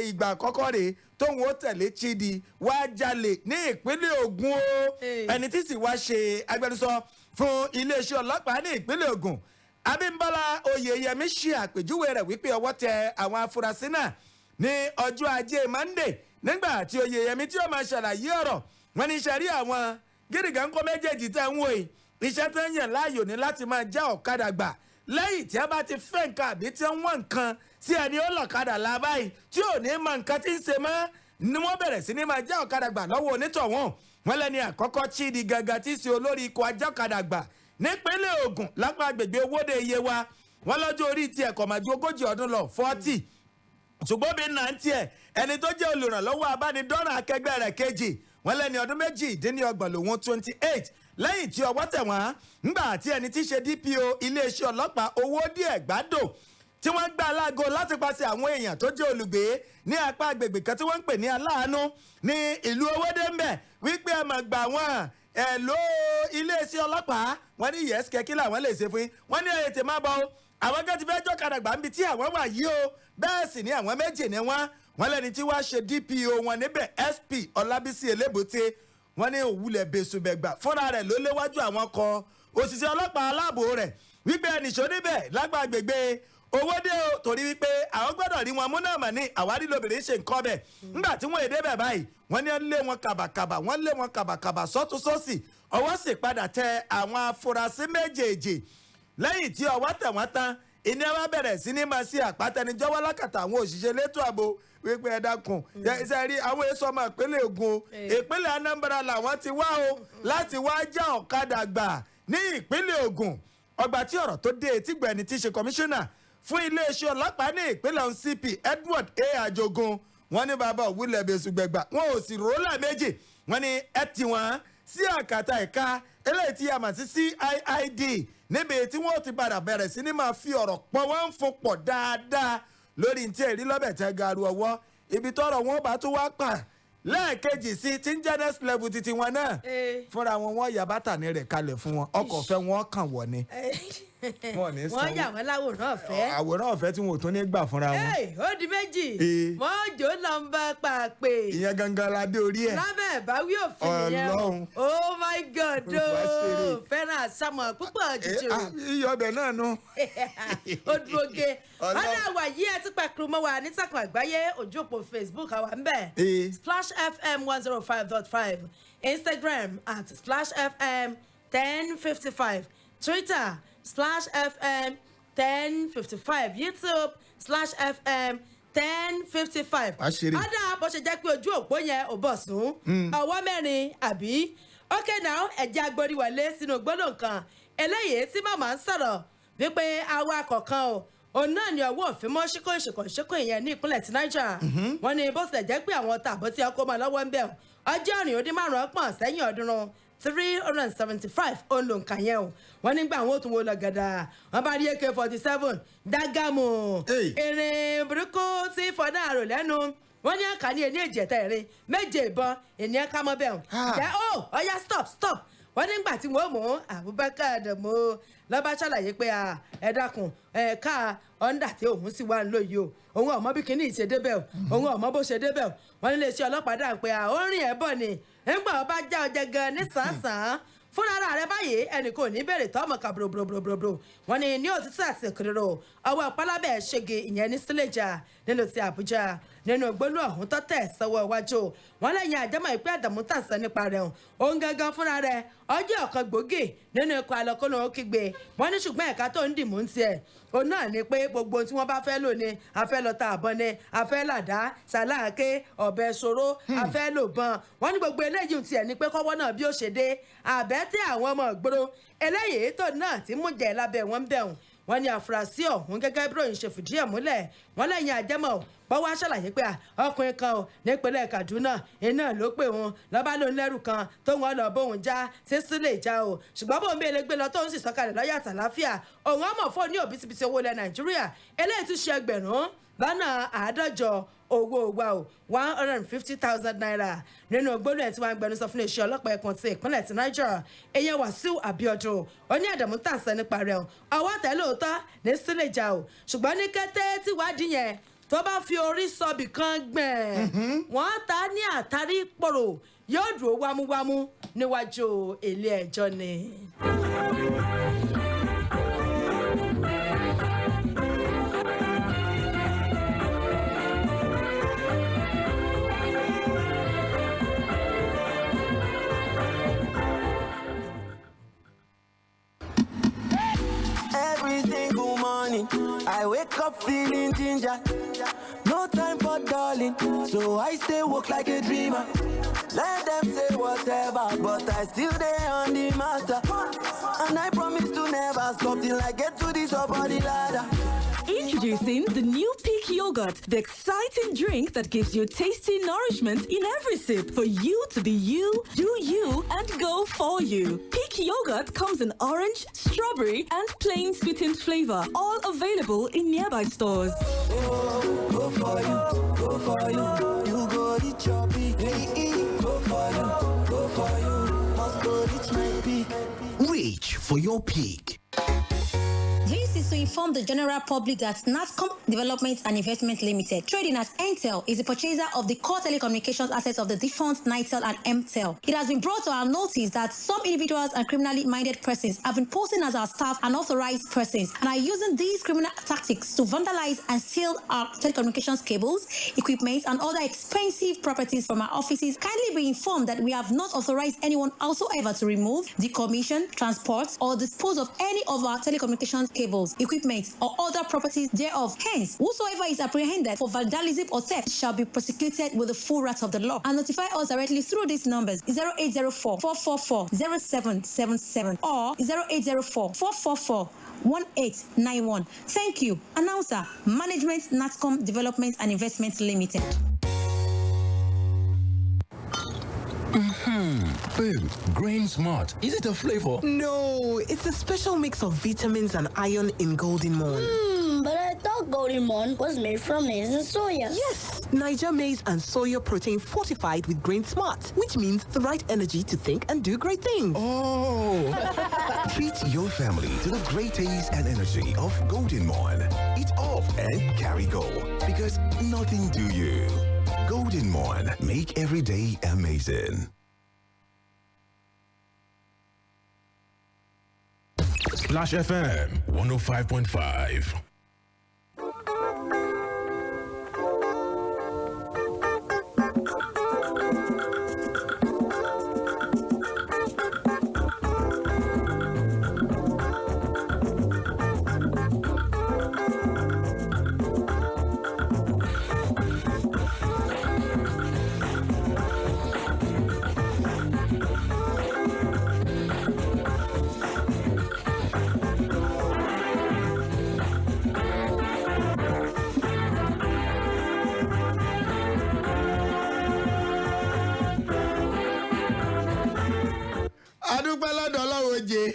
Speaker 2: ìgbà àkọ́kọ́ rèé tóun ó tẹ̀lé Chidi wá jalè ní ìpínlẹ̀ Ògùn o ẹni tí sì wá ṣe agbẹnusọ fún iléeṣẹ́ ọlọ́pàá ní ìpínlẹ̀ Ògùn Abímbọ́lá Oyèyẹmí ṣe àpèjúwe rẹ̀ wípé ọwọ́ tẹ àwọn afurasí náà ní ọjọ́ Ajé Monday nígbà tí Oyèyẹmí tí ó máa ṣàlàyé ọ̀rọ̀ wọn ní iṣẹ́ rí àwọn gírígànkọ́ méjèèjì tẹ̀ ń wò yìí iṣẹ́ tó ń yàn láàyò ní láti máa já ọ̀kadà gbà lẹ́yìn tí a bá ti fẹ́ nǹkan àbí tí wọ́n nǹkan sí ẹni ó lọ̀kadà lábáyìí tí ò ní mọ nǹkan tí ń ṣe mọ́ ni wọ́n bẹ̀rẹ̀ sí ní máa já ọ̀kadà gbà lọ́wọ́ onítọ̀hún wọn lẹ́ni àkọ́kọ́ Chidi gangan tí í ṣe olórí ikọ̀ ajá ọ̀kadà gbà nípínlẹ̀ Ògùn lápá agbègbè Owódé Yewa wọn lọ́jọ́ orí tiẹ̀ kò máa ju 40 ọdún lọ 40 ṣùgbọ́n bí náà ń tiẹ̀ ẹni tó jẹ́ olùrànlọ́wọ́ abánidọ́rùn akẹgbẹ́ rẹ̀ kejì wọn lẹ́ni ọdún 28 lòun 28 lẹ́yìn tí ọwọ́ tẹ̀ wọ́n ńgbà tí ẹni tí í ṣe DPO iléeṣẹ́ ọlọ́pàá Owódé Ẹ̀gbádò tí wọ́n gbà láago láti pàṣẹ àwọn èèyàn tó jẹ́ olùgbé ní apá agbègbè kan tí wọ́n ń pè ní Aláàánú ní ìlú Owódé ń bẹ̀ wípé ẹ máa gbà wọ́n ẹ̀ ló iléeṣẹ́ ọlọ́pàá wọ́n ní yẹ́sì kẹ́kí làwọn lè ṣe fún yín wọ́n ní ẹ̀yẹ tè má bọ́ o àwọn kan ti fẹ́ jọ́kadà gbà ń bi tí àwọn wà yìí o bẹ́ẹ̀ sì ni àwọn méjì ni wọ́n lẹ́ni tí wàá ṣe DPO wọn níbẹ̀ SP Ọlábísí Elébùté wọ́n ní òwúlẹ̀ bẹ́sùbẹ̀gbà fúnra rẹ̀ ló léwájú àwọn kan òṣìṣẹ́ ọlọ́pàá aláàbò rẹ̀ wípé ẹnìṣó níbẹ̀ lágbàgbègbè Owódé o torí wípé àwọn gbọ́dọ̀ rí wọn mú náà mà ní àwárí lóbìnrin ṣe nǹkan bẹ̀ nígbà tí wọ́n èdè bẹ̀ báyìí wọ́n ní lé wọn kàbàkàbà wọ́n lé wọn kàbàkàbà sọ́tún sósì ọwọ́ sì padà tẹ àwọn afurasí méjèèjì lẹ́yìn tí ọwọ́ tẹ̀ wọ́n tán ìní wa bẹ̀rẹ̀ sí ní máa ṣe àpátẹnijọ́wọ́ lákàtà àwọn òṣìṣẹ́ elétò ààbò wípé ẹ dákun ṣe rí àwọn èso ọmọ ìpínlẹ̀ Ògùn o ìpínlẹ̀ Anambra làwọn ti wá o láti wá já ọ̀kadà gbà ní ìpínlẹ̀ Ògùn ọgbà tí ọ̀rọ̀ tó dé etí gbẹ̀ni tí ṣe kọmíṣánná fún iléeṣẹ́ ọlọ́pàá ní ìpínlẹ̀ CP Edward A. Ajogun wọ́n ní bàbá òwúlẹ̀ bẹ́sùgbẹ̀gbà wọn ò sì rò lẹ́ẹ̀mejì wọ́n ní ẹ tì wọ́n sí àkàtà ẹ̀ka eléyìí tí a mọ̀ sí CIID níbi tí wọ́n ti padà bẹ̀rẹ̀ sí ní máa fi ọ̀rọ̀ pọ̀ wọ́n ń fopọ̀ dáadáa lórí ní tí èrí lọ́bẹ̀ tẹ́ garu ọwọ́ ibi tọ́rọ̀ wọn bá tún wá pà lẹ́ẹ̀kejì sí tí ń jẹ́ next level titi wọn náà fúnra wọn yà bàtà ní rẹ̀ kalẹ̀ fún wọn ọkọ̀ fẹ́ wọn kàn wọ̀ ni.
Speaker 1: wọ́n yà wọ́n láwòrán ọ̀fẹ́.
Speaker 2: àwòrán ọ̀fẹ́ tí wọn ò tún ní gbà fúnra wọn.
Speaker 1: ó di méjì mọ́jọ́ lọ́nba pàpè.
Speaker 2: ìyẹn gangan la dé orí ẹ̀.
Speaker 1: lábẹ́ ìbáwí òfin yẹn o oh my God o fẹ́ràn àsámọ̀ púpọ̀ jíjẹ o.
Speaker 2: iyọ̀ ọbẹ̀ náà nù.
Speaker 1: ó dúró ge ọ̀nà àwà yìí ẹ ti pàkúrú mọ́ wa ní sàkùn àgbáyé ojú òpó Facebook àwa ń bẹ̀. Splash FM 105.5 Instagram at Splash FM 1055 Twitter Splash FM 1055 YouTube /FM 1055. ọ̀dà bó ṣe jẹ́ pé ojú òpó yẹn ò bọ̀ sún ọwọ́ mẹ́rin àbí. okay now ẹ̀jẹ̀ agbórí wọlé sínú gbólóhùn kan eléyìí tí màmá ń sọ̀rọ̀ wípé awakọ̀ kan o òun náà ni ọwọ́ òfin mọ́ ṣíkò ìyẹn ní ìpínlẹ̀ ti Niger. wọ́n ní bó tilẹ̀ jẹ́ pé àwọn tààbọ̀ tí ọkọ̀ máa lọ́wọ́ ń bẹ̀ ọjọ́ ọ̀rìn-ó-dín-márùn-ún pọ̀n sẹ́yìn ọdún 375 olùǹkà yẹn o wọ́n nígbà àwọn òtún wo lọ gàdà wọ́n bá rí AK-47 dágámù ìrìn burúkú tí fọdá àrò lẹ́nu wọ́n ní àkà ní ẹni èjẹ̀tà ẹ̀rin méje ìbọn ènìyàn ká mọ́ bẹ́ẹ̀ jẹ́ ọ̀yá stop wọ́n nígbà tí wọ́n mú Abubakar Adamu lọ́ba ṣàlàyé pé ẹ dákun ẹ̀ka ọ̀ndà tí òun sì wà ń lò yìí o òun ọ̀mọ bí kìíní ìṣe débẹ̀ o òun ọ̀mọ bó ṣe débẹ̀ o wọ́n nílé iṣẹ́ ọlọ́pàá dà pé ó rìn ẹ̀ bọ̀ ni nígbà ọba já ọjẹ gan ní sàn-án fúnra rẹ báyìí ẹnì kò ní bèrè tọmọ ká bòròbòròbòrò wọ́n ní òtítọ́ àti ìkìrìrò ọwọ́ pálábẹ ṣègè ìyẹn ní Sílẹ̀jà nínú ti Àbújá nínú gbólú ọ̀hún tó tẹ̀ sọ́wọ́ iwájú wọn lẹ́yìn àjẹmọ́ ìpè Àdàmú tàǹsán nípa rẹ̀ òun gangan fúnra rẹ̀ ọjọ́ ọ̀kan gbòógì nínú ikọ̀ àlọ́kọ́nà kígbe wọn ní ṣùgbọ́n ẹ̀ka tó ń dìmú ń tiẹ̀ òun náà ni pé gbogbo tí wọ́n bá fẹ́ lò ní afẹ́ lọ ta àbọ̀n ni afẹ́ làdá sàláàké ọ̀bẹ ṣòro afẹ́ lò bọ́n wọn ní gbogbo eléyìí tiẹ̀ ni pé kọ́wọ́ náà bí ó ṣe dé àbẹ́tẹ̀ àwọn ọmọ ìgboro eléyìí tó náà ti mú jẹ́ lábẹ́ wọn bẹ̀rùn wọ́n ní àfúrásì ọ̀hún gẹ́gẹ́ bí ròyìn ṣe fìdí ẹ̀ múlẹ̀ wọ́n lẹ́yìn àjẹmọ́ bọ́wọ́ aṣàlàyé pé ọkùnrin kan ò nípínlẹ̀ Kaduna iná ló pè wọn lọ́ba ló ń lẹ́rù kan tó wọn lọ bóun já sí Sílẹ̀jà o ṣùgbọ́n bóun bí elégbé lọ tóun sì sọ̀kalẹ̀ lọ́yà tàláfíà òun ọmọ fóun ní òbítíbitì owó ilẹ̀ Nàìjíríà eléyìí tún ṣe ẹgbẹ̀rún lọ́nà 150 owó wa o 150,000 naira nínú gbólóhùn ẹ̀ tí wọ́n gbẹnusọ fún iléeṣẹ́ ọlọ́pàá ẹ̀kan ti ìpínlẹ̀ ti Niger èèyàn Wàsíù Abíọ́dún ó ní Àdàmú tàǹsán nípa rẹ̀ ọwọ́ tẹ̀ lóòótọ́ ní Sílẹ̀jà o ṣùgbọ́n ní kété tí wádìí yẹn tó bá fi orí sọbì kan gbẹ̀n wọ́n ta ní àtàrí pòrò yóò dúró wámúwámú níwájú ilé ẹjọ́ ni.
Speaker 12: Every single morning, I wake up feeling ginger. No time for darling, so I stay woke like a dreamer. Let them say whatever, but I still there on the matter. And I promise to never stop till I get to the top of the ladder.
Speaker 13: Introducing the new Peak Yogurt, the exciting drink that gives you tasty nourishment in every sip for you to be you, do you, and go for you. Peak Yogurt comes in orange, strawberry, and plain sweetened flavor, all available in nearby stores.
Speaker 12: Go for you, go for you. You go reach your peak. Go for you, go for you. Must go reach my peak.
Speaker 5: Reach for your peak.
Speaker 14: This is to inform the general public that NATCOM Development and Investment Limited, trading as Entel, is the purchaser of the core telecommunications assets of the defunct Nitel and Mtel. It has been brought to our notice that some individuals and criminally minded persons have been posing as our staff and authorized persons and are using these criminal tactics to vandalize and steal our telecommunications cables, equipment, and other expensive properties from our offices. Kindly be informed that we have not authorized anyone whatsoever to remove, decommission, transport, or dispose of any of our telecommunications cables, equipment, or other properties thereof. Hence, whosoever is apprehended for vandalism or theft shall be prosecuted with the full wrath of the law. And notify us directly through these numbers: 0804 444 0777 or 0804 444 1891. Thank you. Announcer, Management, NATCOM Development and Investment Limited.
Speaker 5: Babe, Grain Smart. Is it a flavor?
Speaker 15: No, it's a special mix of vitamins and iron in Golden Morn.
Speaker 16: But I thought Golden Morn was made from maize and soya.
Speaker 15: Yes, Niger maize and soya protein fortified with Grain Smart, which means the right energy to think and do great things.
Speaker 5: Oh! Treat your family to the great taste and energy of Golden Morn. Eat up and carry go, because nothing do you. Golden Morn, make every day amazing.
Speaker 6: Splash FM 105.5.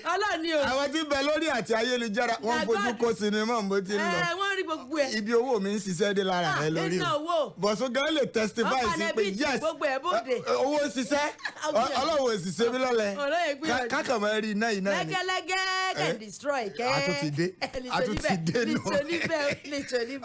Speaker 1: ọlọ́ọ̀ni o.
Speaker 2: àwọn tí ń bẹ lórí àti ayélujára wọ́n fojú kó sinimá bó ti ń lọ.
Speaker 1: wọ́n rí gbogbo ẹ̀.
Speaker 2: ibi owó mi ń ṣiṣẹ́ dé lára rẹ lórí o. bọ̀sùn gan lè testify sí pé yes owó ń ṣiṣẹ́ ọlọ́wọ́ òṣìṣẹ́ mi lọ́lẹ̀ kákan máa rí iná iná ni.
Speaker 1: lẹ́gẹ́lẹ́gẹ́ can destroy kẹ́.
Speaker 2: àtúntìdé nù.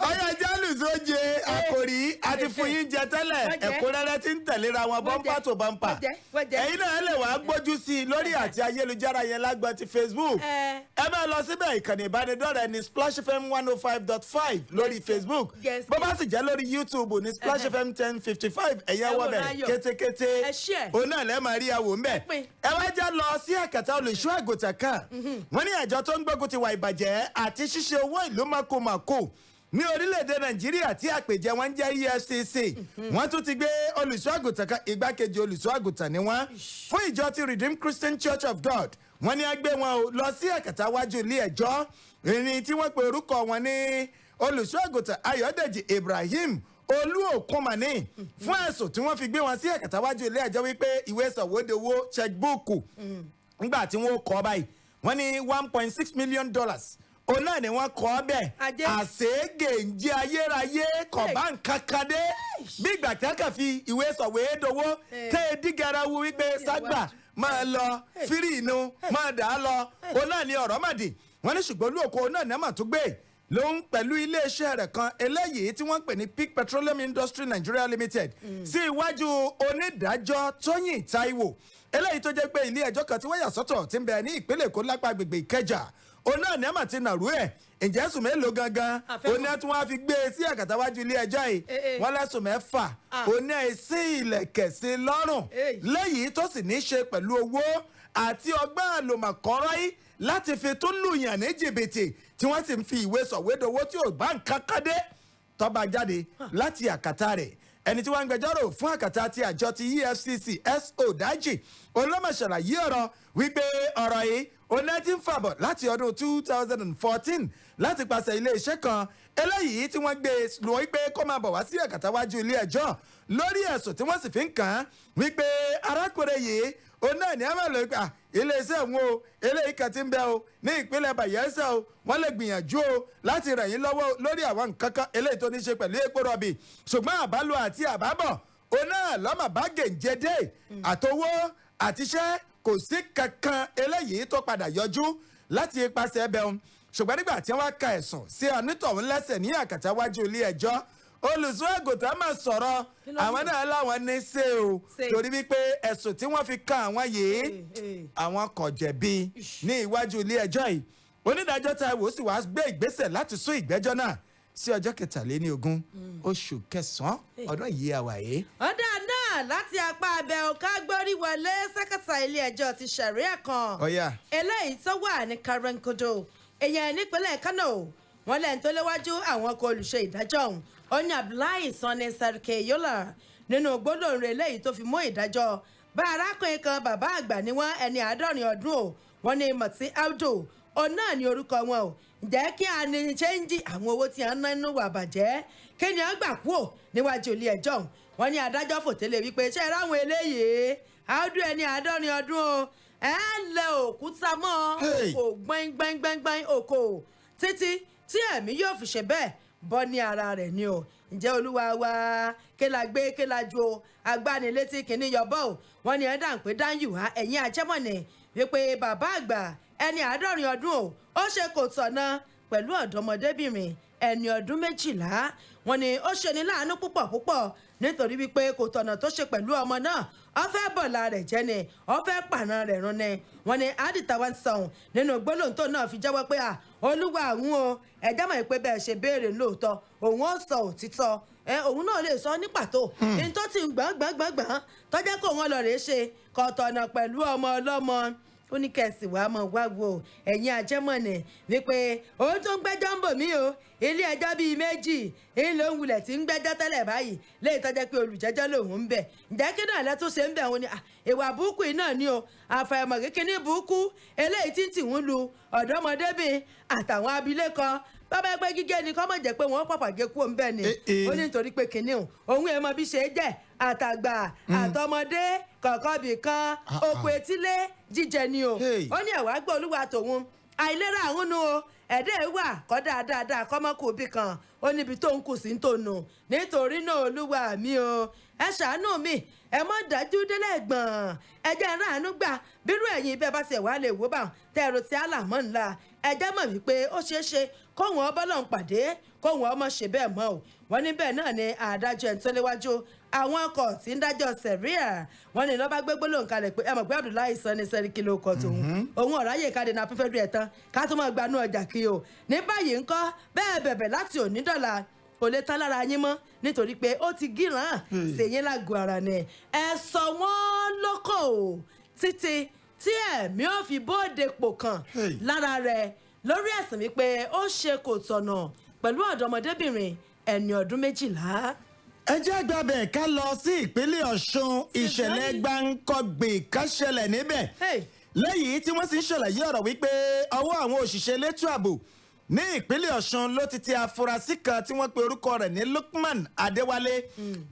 Speaker 2: ọyọ jálù sóje àkòrí àti fún yín jẹ tẹ́lẹ̀ ẹ̀kúnrẹ́rẹ́ tí ń tẹ̀léra wọn bọ́ńpà tó bọ́ńpà. ẹ̀yin náà lè wá gbójú sí i lórí àti ayélujára yẹn lágbọ́n ti Facebook. ẹ máa lọ síbẹ̀ ìkànnì ìbánidọ́rẹ̀ẹ́ ní Splash FM 105.5 lórí Facebook. bó bá sì jẹ́ lórí YouTube ní Splash FM 1055 ẹ̀yẹ wọ́bẹ̀ kétékété. òun náà lẹ́ẹ̀ máa rí àwò ńbẹ̀. ẹ wá já lọ sí ẹ̀kẹta olùṣọ́ àgùntàn kan. wọ́n ní àjọ tó ń gbógun ti wà ìbàjẹ́ àti ṣíṣe owó ìlú mọ̀kùmọ̀kù ní orílẹ̀-èdè Nàìjíríà tí àpèjẹ wọn jẹ́ EFCC wọ́n tún ti gbé olùṣọ́ àgùntàn kan igbákejì olùṣọ́ àgùntàn ni wọ́n fún ìjọ ti Redeemed Christian Church of God wọ́n ní a gbé wọn lọ sí ẹ̀kẹta wájú ilé ẹjọ́ ìrìn tí wọ́n pe orúkọ wọn ní olùṣọ́ àgùntàn Ayọ̀dèjì Ibrahim Olúòkúnmọ̀ní fún ẹ̀sùn tí wọ́n fi gbé wọn sí ẹ̀kẹta wájú ilé ẹjọ́ wípé ìwé sọ̀wédowó checkbook nígbà tí wọ́n kọ́ báyìí wọ́n ní $1.6 million òun náà ni wọ́n kọ́ bẹ́ẹ̀ àṣegèǹjẹ ayérayé kọ̀bá nǹkankan dé bí ìgbà tẹ́kẹ̀ fi ìwé sọ̀wédowó tẹ́ ẹ dígara wu wípé ságbà máa lọ fírì inú máa dà á lọ òun náà ni ọ̀rọ̀ màdì wọ́n ní ṣùgbọ́n olóòkó òun náà ní àmà tó gbé lóhun pẹ̀lú iléeṣẹ́ rẹ̀ kan eléyìí tí wọ́n ń pè ní Peak Petroleum Industry Nigeria Limited sí iwájú onídàájọ́ Tóyìn Táíwò eléyìí tó jẹ́ pé ilé ẹjọ́ kan tí wọ́n yà sọ́tọ̀ ti ń bẹ ní ìpínlẹ̀ Èkó lápá agbègbè Ìkẹjà òun náà ní àmà ti nàrú ẹ̀ ǹjẹ́ ẹ̀sùn mélòó gangan òun náà tí wọ́n á fi gbé e sí àkàtàwájú ilé ẹjọ́ yìí wọ́n lẹ́sùn mẹ́fà òun náà sí ilẹ̀kẹ̀ sí lọ́rùn léyìí tó sì ní í ṣe pẹ̀lú owó àti ọgbọ́n àlòmọ̀kọ́rọ́ yìí láti fi tún lùyàn ní jìbìtì tí wọ́n sì ń fi ìwé sọ̀wédowó tí ò bá nǹkan kan dé tọ́ba jáde láti àkàtà rẹ̀ ẹni tí wọ́n ń gbẹjọ́rò fún àkàtà ti àjọ ti EFCC S.O. Daji olómọ̀ṣàlàyé ọ̀rọ̀ wípé ọ̀rọ̀ yìí oná ti ń fàbọ̀ láti ọdún 2014 láti pàṣẹ iléeṣẹ́ kan eléyìí tí wọ́n gbé lọ wípé kó máa bọ̀ wá sí àkàtà wájú ilé ẹjọ́ lórí ẹ̀sùn tí wọ́n sì fi ń kàn án wípé arákùnrin yìí òun náà ní àmàlò ìgbà iléeṣẹ́ òun o eléyìí kan ti ń bẹ o ní ìpínlẹ̀ Bayelsa o wọ́n lè gbìyànjú o láti ràn yín lọ́wọ́ lórí àwọn nǹkan kan eléyìí tó ní ṣe pẹ̀lú epo rọ̀bì ṣùgbọ́n àbálò àti àbábọ̀ òun náà lọ́mọ bá gèǹjẹ́dẹ́ àtowó àtiṣẹ́ kò sí kankan eléyìí tó padà yọjú láti ipasẹ̀ ẹbẹ̀ òun ṣùgbọ́n nígbà tí wọ́n ka ẹ̀sùn sí onítọ̀hún lẹ́sẹ̀ ní àkàtà wájú ilé ẹjọ́ olùsọ àgùntàn máa sọ̀rọ̀ àwọn náà láwọn ní ṣe o torí wípé ẹ̀sùn tí wọ́n fi kan àwọn yìí àwọn kò jẹ̀bi ní iwájú ilé ẹjọ́ yìí onídàájọ́ Táíwò sì wá gbé ìgbésẹ̀ láti sún ìgbẹ́jọ́ náà sí ọjọ́ 23 oṣù kẹsàn-án ọdún yìí àwàyé.
Speaker 1: ọ̀dà náà láti apá abẹ́ ọ̀ká gbórí wọlé sẹ́kẹ̀tà ilé ẹjọ́ ti ṣàríà kan eléyìí tó wà ní Karankodo èèyàn nípínlẹ̀ Kano wọ́n lẹ́yìn tó léwájú àwọn ọkọ̀ olùṣe ìdájọ́ ọ̀hún oní Abdullahi Sani Sarki Yola nínú gbólóhùn rẹ̀ eléyìí tó fi mú ìdájọ́ bá arákùnrin kan bàbá àgbà ní wọ́n ẹni 70 ọdún o wọ́n ní Mọ̀tí Audu òun náà ní orúkọ wọn o ǹjẹ́ kí a ní ṣéǹjì àwọn owó tí a ń ná nínú wà bàjẹ́ kí ni a gbà kúò níwájú ilé ẹjọ́ wọn ní adájọ́ fòtélé wípé ṣé ráwọn eléyìí Audu ẹni 70 ọdún o ẹ lẹ òkúta mọ́ òkò gbẹ́ngbẹ́ngbẹ́ngbẹ́ng òkò títí tí ẹ̀mí yóò fi ṣe bẹ́ẹ̀ bọ́ ní ara rẹ̀ ni o ǹjẹ́ olúwa wa kéla gbé kéla ju o agbánilétí kìíní yọbọ o wọn ní ẹ̀dá ń pé dáńyù wá ẹ̀yìn ajẹ́mọ̀nì wípé bàbá àgbà ẹni 70 ọdún o ó ṣe kò tọ̀nà pẹ̀lú ọ̀dọ́mọdébìnrin ẹni ọdún 12 wọn ni ó ṣe ní láàánú púpọ̀ púpọ̀ nítorí wípé kò tọ̀nà tó ṣe pẹ̀lú ọmọ náà ó fẹ́ bọ̀lá rẹ̀ jẹ́ ni ó fẹ́ pààrọ̀ rẹ̀ run ni wọn ni àdìtà wa ń sọ̀hún nínú gbólóhùn tó náà fi jẹ́wọ́ pé olúwa àwọn o ẹ̀jẹ̀ mọ̀ pé bẹ́ẹ̀ ṣe béèrè lóòótọ́ òun ó sọ òtítọ́ òun náà lè sọ ní pàtó ní tó ti gbọ̀ngbọ̀ngbọ̀ngbọ̀n tọ́jẹ́ kó wọn lọ rèé ṣe kò tọ̀nà pẹ̀lú ọmọ ọlọ́mọ ó ní kẹ̀sì wàá mọ̀ wá wo ẹ̀yin ajẹ́mọ̀nì wípé òun tó ń gbẹ́jọ́ ń bò mí o ilé ẹjọ́ bíi méjì ìlò ń wulẹ̀ tí ń gbẹ́jọ́ tẹ́lẹ̀ báyìí léyìí tọ́jẹ́ pé olùjẹ́jọ́ lòun ń bẹ̀ ǹjẹ́ kí náà lẹ́tún ṣe ń bẹ̀ wọn ni ìwà burúkú yìí náà ni o àfàìmọ̀ kékeré burúkú eléyìí tí ń tì wọ́n lu ọ̀dọ́mọdébìn àtàwọn abilékọ bàbá ẹgbẹ́ gígé ni kọ́ mọ̀ jẹ́ pé wọ́n pàpà gé kú òun bẹ́ẹ̀ ni ó ní nítorí pé kìnìún òun ẹ̀ mọ bí ṣe jẹ́ àtàgbà àtọmọdé kọ̀ọ̀kan bì kan oko etílé jíjẹ ni o ó ní ẹ̀wà gbọ́ olúwa tòun àìlera àwọn nu o ẹ̀dẹ́ wà kọ́ dáadáa kọ́mọ́kù bí kan ó níbi tó ń kù sí tòun nítorí náà olúwa mi o ẹ ṣàánú mi ẹ mọ dájú délẹ̀ gbọ̀n ẹ jẹ́ ráàánú gbà bírú ẹ̀yin bẹ́ẹ̀ bá ṣe wà lè wò bá tẹ̀rù tí àlàmọ́ ńlá ẹ jẹ́ mọ̀ wípé ó ṣeé ṣe kóhun ọbọ̀lọ́hún pàdé kóhun ọmọ ṣe bẹ́ẹ̀ mọ́ o wọ́n ní bẹ́ẹ̀ náà ni adájọ́ ẹ̀ ń tó léwájú àwọn ọkọ̀ tí ń dájọ́ sẹ̀ríà wọ́n ní lọ́ba gbé gbólóhùn kalẹ̀ pé ẹ mọ̀ pé Abdullahi Sani Sẹ́ríkì ló kọ́ tòun òun ọ̀ráyè káde náà fífẹ́ dùn ẹ̀ tán ká tó máa gbanú ọjà kí o ní báyìí ńkọ́ bẹ́ẹ̀ bẹ̀bẹ̀ láti òní dọ́là kò lè tán lára yín mọ́ nítorí pé ó ti gíràn ṣèyín lágọ̀ọ́ ara ni ẹ sọ wọ́n lóko títí tí ẹ̀mí ò fi bóde pò kàn lára rẹ̀ lórí ẹ̀sìn wípé ó ṣe kò tọ̀nà pẹ̀lú ọ̀dọ́mọdébìnrin ẹni ọdún 12.
Speaker 2: ẹ jẹ́ gbàbẹ̀ ká lọ sí ìpínlẹ̀ Ọ̀ṣun ìṣẹ̀lẹ̀ gbáǹkọ́gbè ká ṣẹlẹ̀ níbẹ̀ lẹ́yìn tí wọ́n sì ń ṣàlàyé ọ̀rọ̀ wípé ọwọ́ àwọn òṣìṣẹ́ elétò ààbò ní ìpínlẹ̀ Ọ̀ṣun ló ti ti afurasí kan tí wọ́n pe orúkọ rẹ̀ ní Lukman Adéwálé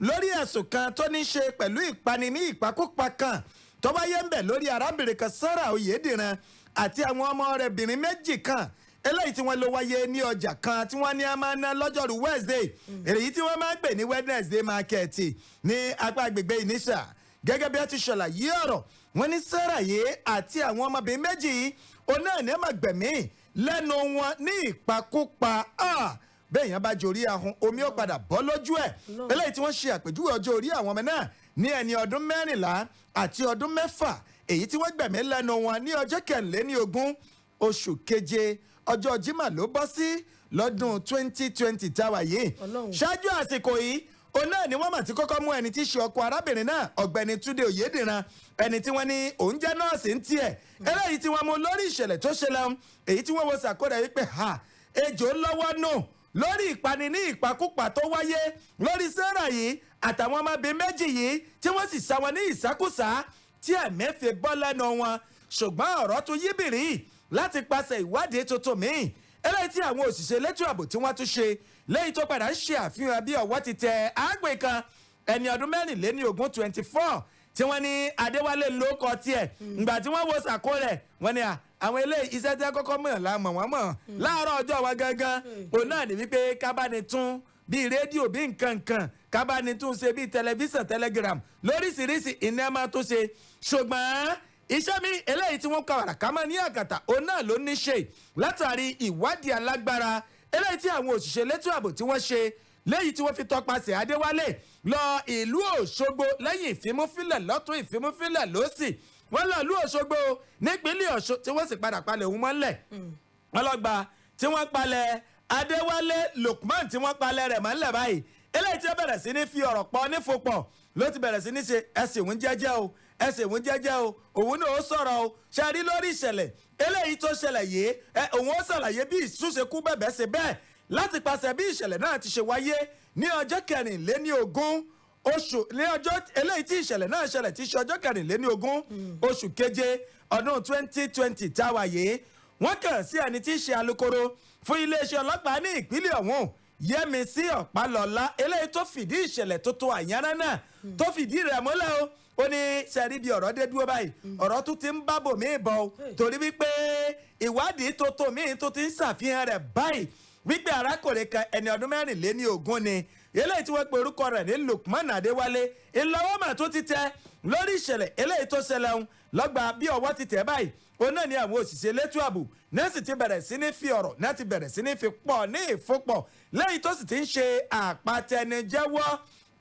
Speaker 2: lórí ẹ̀sùn kan tó ní ṣe pẹ̀lú ìpani ní ìpakúpa kan tó wáyé ń bẹ̀ lórí arábìnrin kan Sarah Oyèdìran àti àwọn ọmọ rẹ̀ bìnrin méjì kan eléyìí tí wọ́n lọ wáyé ní ọjà kan tí wọ́n ní a máa ná lọ́jọ́rú Wednesday èyí tí wọ́n máa ń pè ní Wednesday market ní apá agbègbè Ìníṣà gẹ́gẹ́ bí wọ́n ti ṣàlàyé ọ̀rọ̀ wọ́n ní Sarah yìí àti àwọn ọmọbìnrin méjì yìí òun náà ní ẹ̀mọ̀gbẹ̀mí lẹ́nu wọn ní ìpakúpa bẹ́ẹ̀ yẹn bá jorí ahun omi ó padà bọ́ lójú ẹ̀ eléyìí tí wọ́n ṣe àpèjúwe ọjọ́ orí àwọn ọmọ náà ní ẹni ọdún 14 àti ọdún 6 èyí tí wọ́n gbẹ̀mí lẹ́nu wọn ní ọjọ́ 24 oṣù keje ọjọ́ Jímọ̀ ló bọ́ sí lọ́dún 2020 táwa yìí ṣáájú àsìkò yìí òun náà ni wọ́n mà ti kọ́kọ́ mú ẹni tí í ṣe ọkọ arábìnrin náà ọ̀gbẹ́ni Túndé Oyèdìran ẹni tí wọ́n ní òun jẹ́ nọ́ọ̀sì ń tiẹ̀ eléyìí tí wọ́n mú lórí ìṣẹ̀lẹ̀ tó ṣẹlẹ̀ èyí tí wọ́n wo sàkódà wípé ejò lọ́wọ́ nù lórí ìpani ní ìpakúpa tó wáyé lórí Sarah yìí àtàwọn ọmọbìnrin méjì yìí tí wọ́n sì sá wọn ní ìsákúsá tí ẹ̀mí fi bọ́ lẹ́nu wọn ṣùgbọ́n ọ̀rọ̀ tún yíbìrì láti pàṣẹ ìwádìí tuntun míì eléyìí tí àwọn òṣìṣẹ́ elétò ààbò tí wọ́n tún ṣe léyìí tó padà ń ṣe àfihàn bí ọwọ́ ti tẹ àgbẹ̀ kan ẹni ọdún 24 tí wọ́n ní Adéwálé ló kọ tiẹ̀ ìgbà tí wọ́n wo sàkó rẹ̀ wọ́n ní àwọn eléyìí iṣẹ́ tí wọ́n kọ́kọ́ mọ̀ láàmọ̀ wọ́n mọ̀ láàárọ̀ ọjọ́ wa gangan òun náà ní wípé kábánitún bíi rédíò bíi nǹkan kábánitún ṣe bíi tẹlifíṣàn telegram lóríṣiríṣi iná máa tó ṣe ṣùgbọ́n iṣẹ́ mi eléyìí tí wọ́n kàwàrà ká mọ́ ní àgàtà òun náà ló ní ṣe látàrí ìwádìí alágbára eléyìí tí àwọn òṣìṣẹ́ elétò ààbò tí wọ́n ṣe léyìí tí wọ́n fi tọpasẹ̀ Adéwálé lọ ìlú Òṣogbo lẹ́yìn ìfimúfilẹ̀ lọ́tún ìfimúfilẹ̀ lọ́sì wọ́n lọ ìlú Òṣogbo nípínlẹ̀ Ọ̀ṣun tí wọ́n sì padà palẹ̀ òun mọ́lẹ̀ wọ́n lọ gba tí wọ́n palẹ̀ Adéwálé Lukman tí wọ́n palẹ̀ rẹ̀ mọ́lẹ̀ báyìí eléyìí tí ó bẹ̀rẹ̀ sí ní fi ọ̀rọ̀ pọ̀ nífòpọ̀ ló ti bẹ̀rẹ̀ sí ní ṣe ẹ̀sìn òun jẹ́jẹ́ o ẹsẹ̀ òun jẹ́jẹ́ o òun náà ó sọ̀rọ̀ o ṣàrí lórí ìṣẹ̀lẹ̀ eléyìí tó ṣẹlẹ̀ yìí òun ó ṣàlàyé bí ìṣúṣekú bẹ̀bẹ̀ ṣe bẹ́ẹ̀ láti pàṣẹ bí ìṣẹ̀lẹ̀ náà ti ṣe wáyé ní ọjọ́ 24 oṣù ní ọjọ́ eléyìí tí ìṣẹ̀lẹ̀ náà ṣẹlẹ̀ tí ṣe ọjọ́ 24 oṣù keje ọdún 2020 táwa yìí wọ́n kàn sí ẹni tí í ṣe alukoro fún iléeṣẹ́ ọlọ́pàá ní ìpínlẹ̀ ọ̀hún Yẹ́misí Ọ̀pálọ́lá eléyìí tó fìdí ìṣẹ̀lẹ̀ tó tó àyànná náà tó fìdí rẹ̀ múlẹ̀ o ó ní sẹ́rí bí ọ̀rọ̀ dé dúró báyìí ọ̀rọ̀ tún ti ń bábò míì bọ̀ o torí wípé ìwádìí tó tó míì tó ti ń ṣàfihàn rẹ̀ báyìí wípé arákùnrin kan ẹni ọdún 24 ni eléyìí tí wọ́n pe orúkọ rẹ̀ ní Lukman Adéwálé ìlọ́wọ́mọ̀ tó ti tẹ lórí ìṣẹ̀lẹ̀ eléyìí tó ṣẹlẹ̀ ń lọ́gbà bí ọwọ́ ti tẹ̀ báyìí òun náà ni àwọn òṣìṣẹ́ elétò ààbò náà sì ti bẹ̀rẹ̀ sí ní fi ọ̀rọ̀ náà ti bẹ̀rẹ̀ sí ní fi pọ̀ ní ìfúnpọ̀ lẹ́yìn tó sì ti ń ṣe àpàtẹnijẹ́wọ́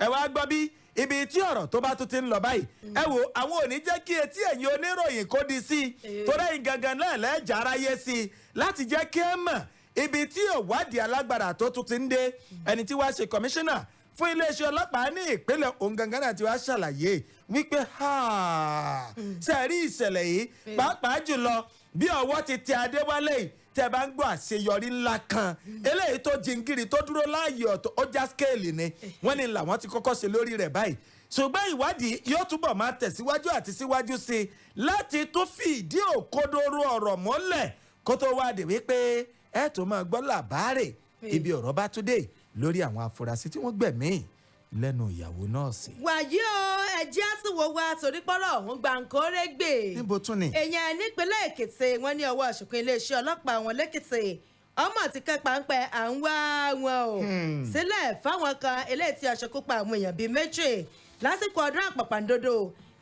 Speaker 2: ẹ wá gbọ́ bí ibi tí ọ̀rọ̀ tó bá tún ti ń lọ báyìí ẹ wo àwọn ò ní jẹ́ kí etí ẹ̀yin oníròyìn kó di sí i tó rẹ́yìn gangan náà lẹ́jà aráyé sí i láti jẹ́ kí ẹ mọ̀ ibi tí ìwádìí alágbára tó tún ti ń dé ẹni tí wàá ṣe kọmíṣánná fún iléeṣẹ́ ọlọ́pàá ní ìpínlẹ̀ òǹgangan náà tí wàá ṣàlàyé wípé sẹ́ẹ̀rí ìṣẹ̀lẹ̀ yìí pàápàá jùlọ bí ọwọ́ ti tẹ Adéwálé yìí tẹ́ bá ń gbọ́ àṣeyọrí ńlá kan eléyìí tó jingiri tó dúró láàyè ọ̀tọ̀ ó já skéèlì ni wọ́n ní làwọn ti kọ́kọ́ ṣe lórí rẹ̀ báyìí ṣùgbọ́n ìwádìí yóò túbọ̀ máa tẹ̀síwájú àti síwájú sí i láti tún fìdí òkodoro ọ̀rọ̀ mọ́lẹ̀ kó tó wá dé wípé ẹ tó máa gbọ́ làbárè ibi ọ̀rọ̀ bá tún dé lórí àwọn afurasí tí wọ́n gbẹ̀mí lẹ́nu ìyàwó nọ́ọ̀sì.
Speaker 1: wàyí o ẹjẹ́ àtúwò wa torí pọ́rọ̀ ọ̀hún gbàǹkórè gbè.
Speaker 2: níbo tún ni.
Speaker 1: èèyàn nípínlẹ̀ èkìtì wọ́n ní ọwọ́ àṣùkùn iléeṣẹ́ ọlọ́pàá wọn lẹ́kìtì ọmọ ti kẹ́pà ń pẹ́ à ń wá wọn o sílẹ̀ fáwọn kan eléyìí tí aṣekúpa àwọn èèyàn bíi méjì lásìkò ọdún àpàpàǹdodo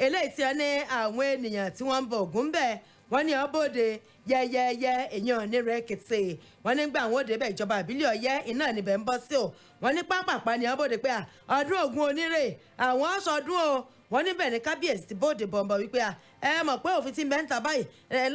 Speaker 1: eléyìí tí wọ́n ní àwọn ènìyàn tí wọ́n ń bọ ògún bẹ́ẹ̀ wọ́n ní ọbọ̀dé yẹyẹyẹ èèyàn nírẹ̀ èkìtì wọ́n nígbà àwọn òde bẹ́ẹ̀ ìjọba ìbílẹ̀ ọ̀yẹ́ iná níbẹ̀ ń bọ́ sí o wọ́n ní pápápá ní ọbọ̀dé pé ọdún ògún onírè àwọn ọ̀sọ̀ọdún o wọ́n níbẹ̀ ní kábíyèsí ti bóde bọ̀m̀bọ̀ wípé ẹ mọ̀ pé òfin ti mẹ́ta báyìí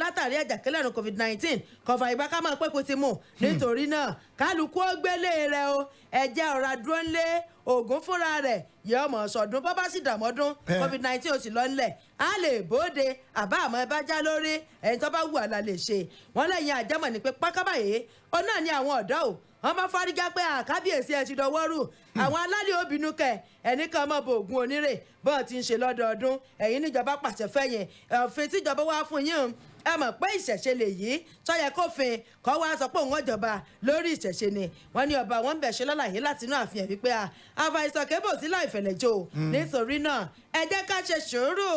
Speaker 1: látàrí àjàkálẹ̀ àrùn covid-19 kọfà ìgbà ká máa pẹ́kun ti mú nítorí náà kálukú ó gbélé rẹ o ẹ̀jẹ̀ ọ̀rá dúró ńlé ògún fúnra rẹ̀ yẹ ọmọ sọdún bọ́ bá sì dàmọ́dún covid-19 ó sì lọ ńlẹ̀ á lè bóde àbá àmọ́ ẹ bá já lórí ẹ̀yin tó bá wù àlà lè ṣe wọ́n lẹ́yìn àjẹmọ̀ ní pé pákábàyé ó náà ní àwọn ọ̀dọ́ o wọ́n bá fárígá pé àkábíyèsí ẹ ti dọwọ́rù àwọn alálẹ̀ obìnrin kẹ ẹnì kan mọ̀ bò ògùn onírè bọ́ọ̀ ti ń ṣe lọ́dọọdún ẹ̀yin níjọba pàṣẹ fẹ́yìn òfin tíjọba wá fún yín ẹ mọ̀ pé ìṣẹ̀ṣe lè yí tọ́yẹ kófin kọ́ wá sọ pé òun ọ̀jọba lórí ìṣẹ̀ṣe ni wọ́n ní ọba wọn bẹ̀ ṣe lọ́làyé láti inú àfihàn wípé àfàìsàn kébò sí láìfẹ̀lẹ́jọ nítorí náà ẹ jẹ́ ká ṣe sùúrù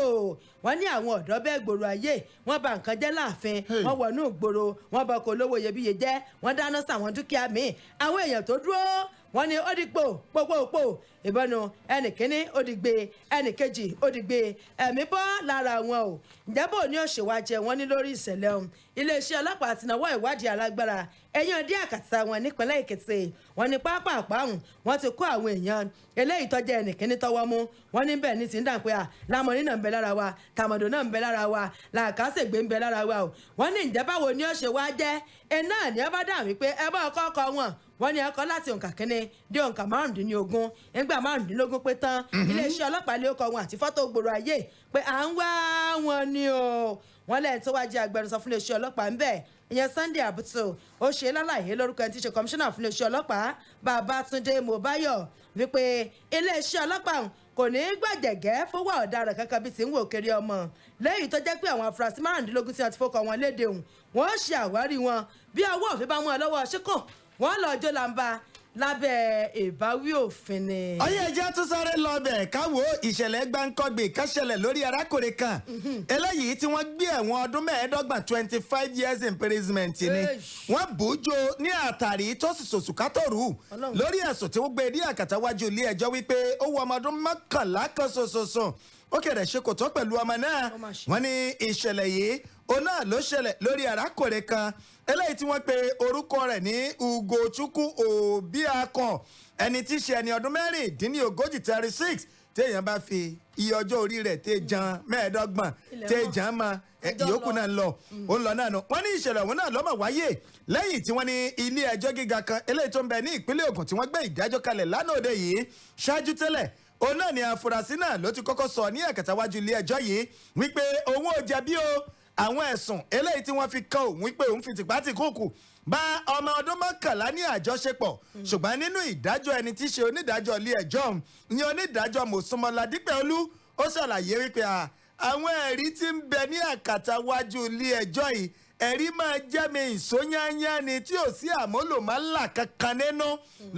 Speaker 1: wọ́n ní àwọn ọ̀dọ́ bẹ́ẹ̀ gbòòrò ayé wọ́n bà nǹkan jẹ́ láàfin wọ́n wọnú ìgboro wọ́n bọ kò lówó iyebíye jẹ́ wọ́n dáná sáwọn dúkìá míì àwọn èèyàn tó dúró wọ́n ní ó di pòpòpò ìbọnú ẹnì kínní ó di gbé ẹnì kejì ó di gbé ẹ̀mí bọ́ lára wọn o ǹjẹ́ bò ní òṣèwájẹ wọn ní lórí ìṣẹ̀lẹ̀ ọ̀hún iléeṣẹ́ ọlọ́pàá ti náwó ìwádìí alágbára ẹ̀yàn dí àkàtà wọn nípínlẹ̀ èkìtì wọn ní pápá àpáhùn wọn ti kó àwọn èèyàn eléyìí tọ́jú ẹnì kínní tọwọ́ mú wọn ní bẹ́ẹ̀ ní ti ń dà pé lámọ̀rí náà ń bẹ lára wa tàmọ̀dò náà ń bẹ lára wa làkàṣègbè ń bẹ lára wa o wọn ní ǹjẹ́ báwo ni ó ṣe wá jẹ́ ẹ náà ní ẹ bá dà wípé ẹ bá ọkọ̀ ọkọ̀ wọn wọ́n ní ẹ̀kọ́ láti òǹkà kínní dé òǹkà márùndínlógún nígbà márùndínlógún pé tán iléeṣẹ́ ọlọ́pàá lé ọkọ̀ wọn àti fọ́tò gbòòrò ayé pé à ń wá wọn ni o wọ́n lẹ́yìn tó wá jẹ́ agbẹnusọ fún iléeṣẹ́ ọlọ́pàá ń bẹ̀ ìyẹn Sunday Abutu ó ṣe lálàyé lórúkọ ẹni tí í ṣe kọmíṣánná fún iléeṣẹ́ ọlọ́pàá Babátúndé Mọ́báyọ̀ wípé iléeṣẹ́ ọlọ́pàá kò ní í gbàjẹ̀gẹ́ fowó ọ̀daràn kankan bíi ti ń wò kiri ọmọ lẹ́yìn tó jẹ́ pé àwọn afurasí márùndínlógún tí wọ́n ti fọkọ̀ wọn léde òun wọ́n ṣe àwárí wọn bí ọwọ́ òfin bá mú ọ lọ́wọ́ ṣíkùn wọ́n lọ jó lamba lábẹ́ ìbáwí òfin ni.
Speaker 2: ọyẹ ẹjẹ tún sáré lọbẹ káwo ìṣẹ̀lẹ̀ gbáǹkọgbè káṣẹlẹ̀ lórí arákùnrin kan eléyìí tí wọ́n gbé ẹ̀wọ̀n ọdún mẹ́ẹ̀ẹ́dọ́gbọ̀n 25 years imprisonment ni wọ́n bùjọ ní àtàrí tó sì sòsù kátòrú lórí ẹ̀sùn tí wọ́n gbé ní àkàtàwájú ilé ẹjọ́ wípé ó wọ ọmọ ọdún mọ́kànlá kan ṣoṣoṣo ó kẹ̀rẹ̀ ṣe kò tó pẹ̀lú ọmọ náà wọ́n ní ìṣẹ̀lẹ̀ yìí òun náà ló ṣẹlẹ̀ lórí arákùnrin kan eléyìí tí wọ́n pe orúkọ rẹ̀ ní Ugochukwu Obiakon ẹni tí í ṣe ẹni ọdún mẹ́rìndínlógójì 36 téèyàn bá fi iye ọjọ́ orí rẹ̀ téèjàn mẹ́ẹ̀ẹ́dọ́gbọ̀n téèjàn mọ́ ìyókù náà ń lọ ó ń lọ náà nù wọ́n ní ìṣẹ̀lẹ̀ òun náà lọ́mọ̀ wáyé lẹ́yìn tí wọ́n ní ilé ẹjọ́ gíga kan eléyìí tó ń bẹ ní ìpínlẹ̀ Ògùn tí wọ́n gbé ìdájọ́ kalẹ̀ lánàá òde yìí ṣáájú tẹ́lẹ̀ òun náà ni afurasí náà ló ti kọ́kọ́ sọ ní ẹ̀kẹtàwájú ilé ẹjọ́ yìí wípé òun ò jẹ̀bi o àwọn ẹ̀sùn eléyìí tí wọ́n fi kan òun wípé òun fi tìpátìkúùkù bá ọmọ ọdún mọ́kànlá ní àjọṣepọ̀ ṣùgbọ́n nínú ìdájọ́ ẹni tí í ṣe onídàájọ́ ilé ẹjọ́ ní onídàájọ́ Mòsúnmọ́lá Dípẹ́olú ó ṣàlàyé wípé àwọn ẹ̀rí tí ń bẹ ní àkàtàwájú ilé ẹjọ́ yìí ẹ̀rí máa jẹ́ mi ìsóyányá ni tí ò sí àmúlòmálà kankan nínú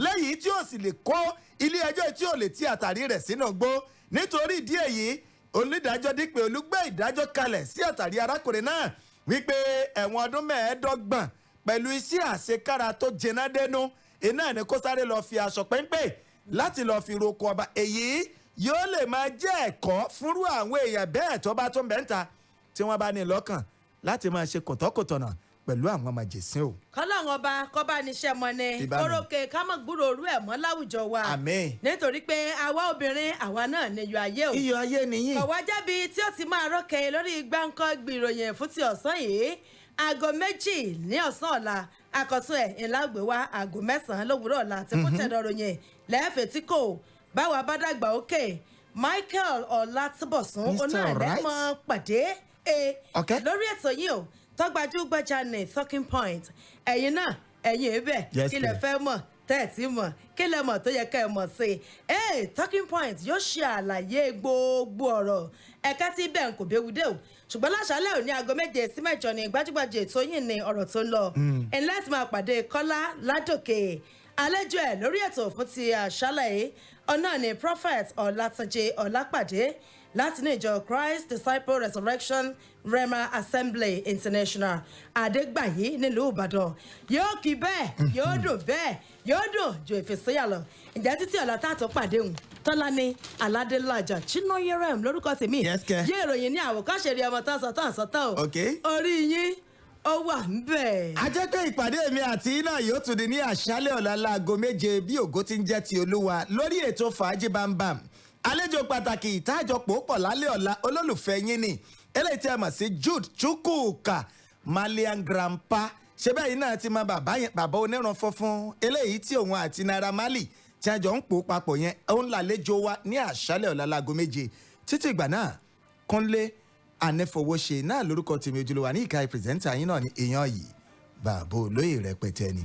Speaker 2: lẹ́yìn tí ò sì lè kó ilé ẹjọ́ tí ò lè ti àtàrí rẹ̀ sínú gbó nítorí ìdí èyí onídàájọ́ Dípẹ́olú gbé ìdájọ́ kalẹ̀ sí àtàrí arákùnrin náà wípé ẹ̀wọ̀n ọdún mẹ́ẹ̀ẹ́dọ́gbọ̀n pẹ̀lú iṣẹ́ àṣekára tó jẹná dẹnu iná ní kó sáré lọ́ọ́ fi aṣọ péńpé láti lọ́ọ́ fi roko ọba èyí yóò lè máa jẹ́ ẹ̀kọ́ fúnrú àwọn èèyàn bẹ́ẹ̀ tó bá tó ń bẹ́ńta tí wọ́n bá ní lọ́kàn láti máa ṣe kòtọ́kòtọ̀nà pẹ̀lú àwọn ọmọ jẹ̀sìn o.
Speaker 1: kọ́lọ́run ọba kọ́ba níṣẹ́ mọ́ ni kórókè ká mọ̀ gbúrò orú ẹ̀ mọ́ láwùjọ wa.
Speaker 2: àmín.
Speaker 1: nítorí pé àwa obìnrin àwa náà ni iyọ̀ ayé o.
Speaker 2: iyọ̀ ayé nìyí.
Speaker 1: kọ̀wá jẹ́bi tí ó ti máa rókè lórí gbáǹkọ́ gbìròyìn fún ti ọ̀sán yìí aago 2 ní ọ̀sán ọ̀la akọ̀tún ẹ̀ ńlágbé wa aago 9 lówùúrọ̀ ọ̀la àti fún tẹ̀dọ̀rọ̀yìn lẹ́ẹ̀fẹ̀ tí kò báwa bá dàgbà òkè Michael Ọlátúbọ̀sún onáàlẹ́mọ̀ pàdé lórí ètò yìí o tọ́gbàjú gbàjà ní talking point ẹ̀yin náà ẹ̀yin ebẹ̀ kí lè fẹ́ mọ̀ tẹ́ ẹ̀ tí mọ̀ kí lẹ mọ̀ tó yẹ ká ẹ mọ̀ sí i talking point yóò ṣe àlàyé gbogbo ọ̀rọ̀ ẹ̀ka tí bẹ́ẹ̀ kò béwu dé o ṣùgbọ́n láṣálẹ̀ òní aago 7 sí 8 ní gbajúgbajà ètò yìí ní ọ̀rọ̀ tó ń lọ ẹ̀ láti máa pàdé Kọ́lá Ládòkè àlejò ẹ̀ lórí ètò fún ti àṣálẹ̀ yìí ọ̀nà ni Prophet Ọlátúnjí Ọlápàdé láti ní ìjọ Christ Disciple Resurrection Rema Assembly International Adégbàyí nílùú Ìbàdàn yóò kí bẹ́ẹ̀ yóò dùn bẹ́ẹ̀ yóò dùn ju ìfìsíyà lọ ìjà títí ọ̀la tá a tó pàdé òun Tọ́lání Aládélájà Chinoyerem lórúkọ tèmi yé ìròyìn ní àwòkọ́ṣe rí ọmọ tán sọ́tàn o orí yín ó wà ń bẹ̀.
Speaker 2: a jẹ́ pé ìpàdé mi àti iná yóò tún di ní àṣálẹ̀ ọ̀la láago 7 bí ògo ti ń jẹ́ ti Olúwa lórí ètò Fàájì Bámbám àlejò pàtàkì ìtajọpọ̀ pọ̀ lálẹ́ ọ̀la olólùfẹ́ yín ni eléyìí tí a mọ̀ sí Jude Chukwuka Malian Grandpa ṣé bẹ́ẹ̀ yìí náà ti mọ bàbá yẹn bàbá onírun funfun eléyìí tí òun àti Naira Marley tí a jọ ń pò papọ̀ yẹn òun làlejò wa ní àṣálẹ̀ ọ̀la láago 7 títí ìgbà náà Kúnlé Anífowóṣe náà lórúkọ tèmi ojúlówó ní ìka pírẹsẹ̀ntà yín náà ní èèyàn yìí bàbá olóyè rẹpẹtẹ ni.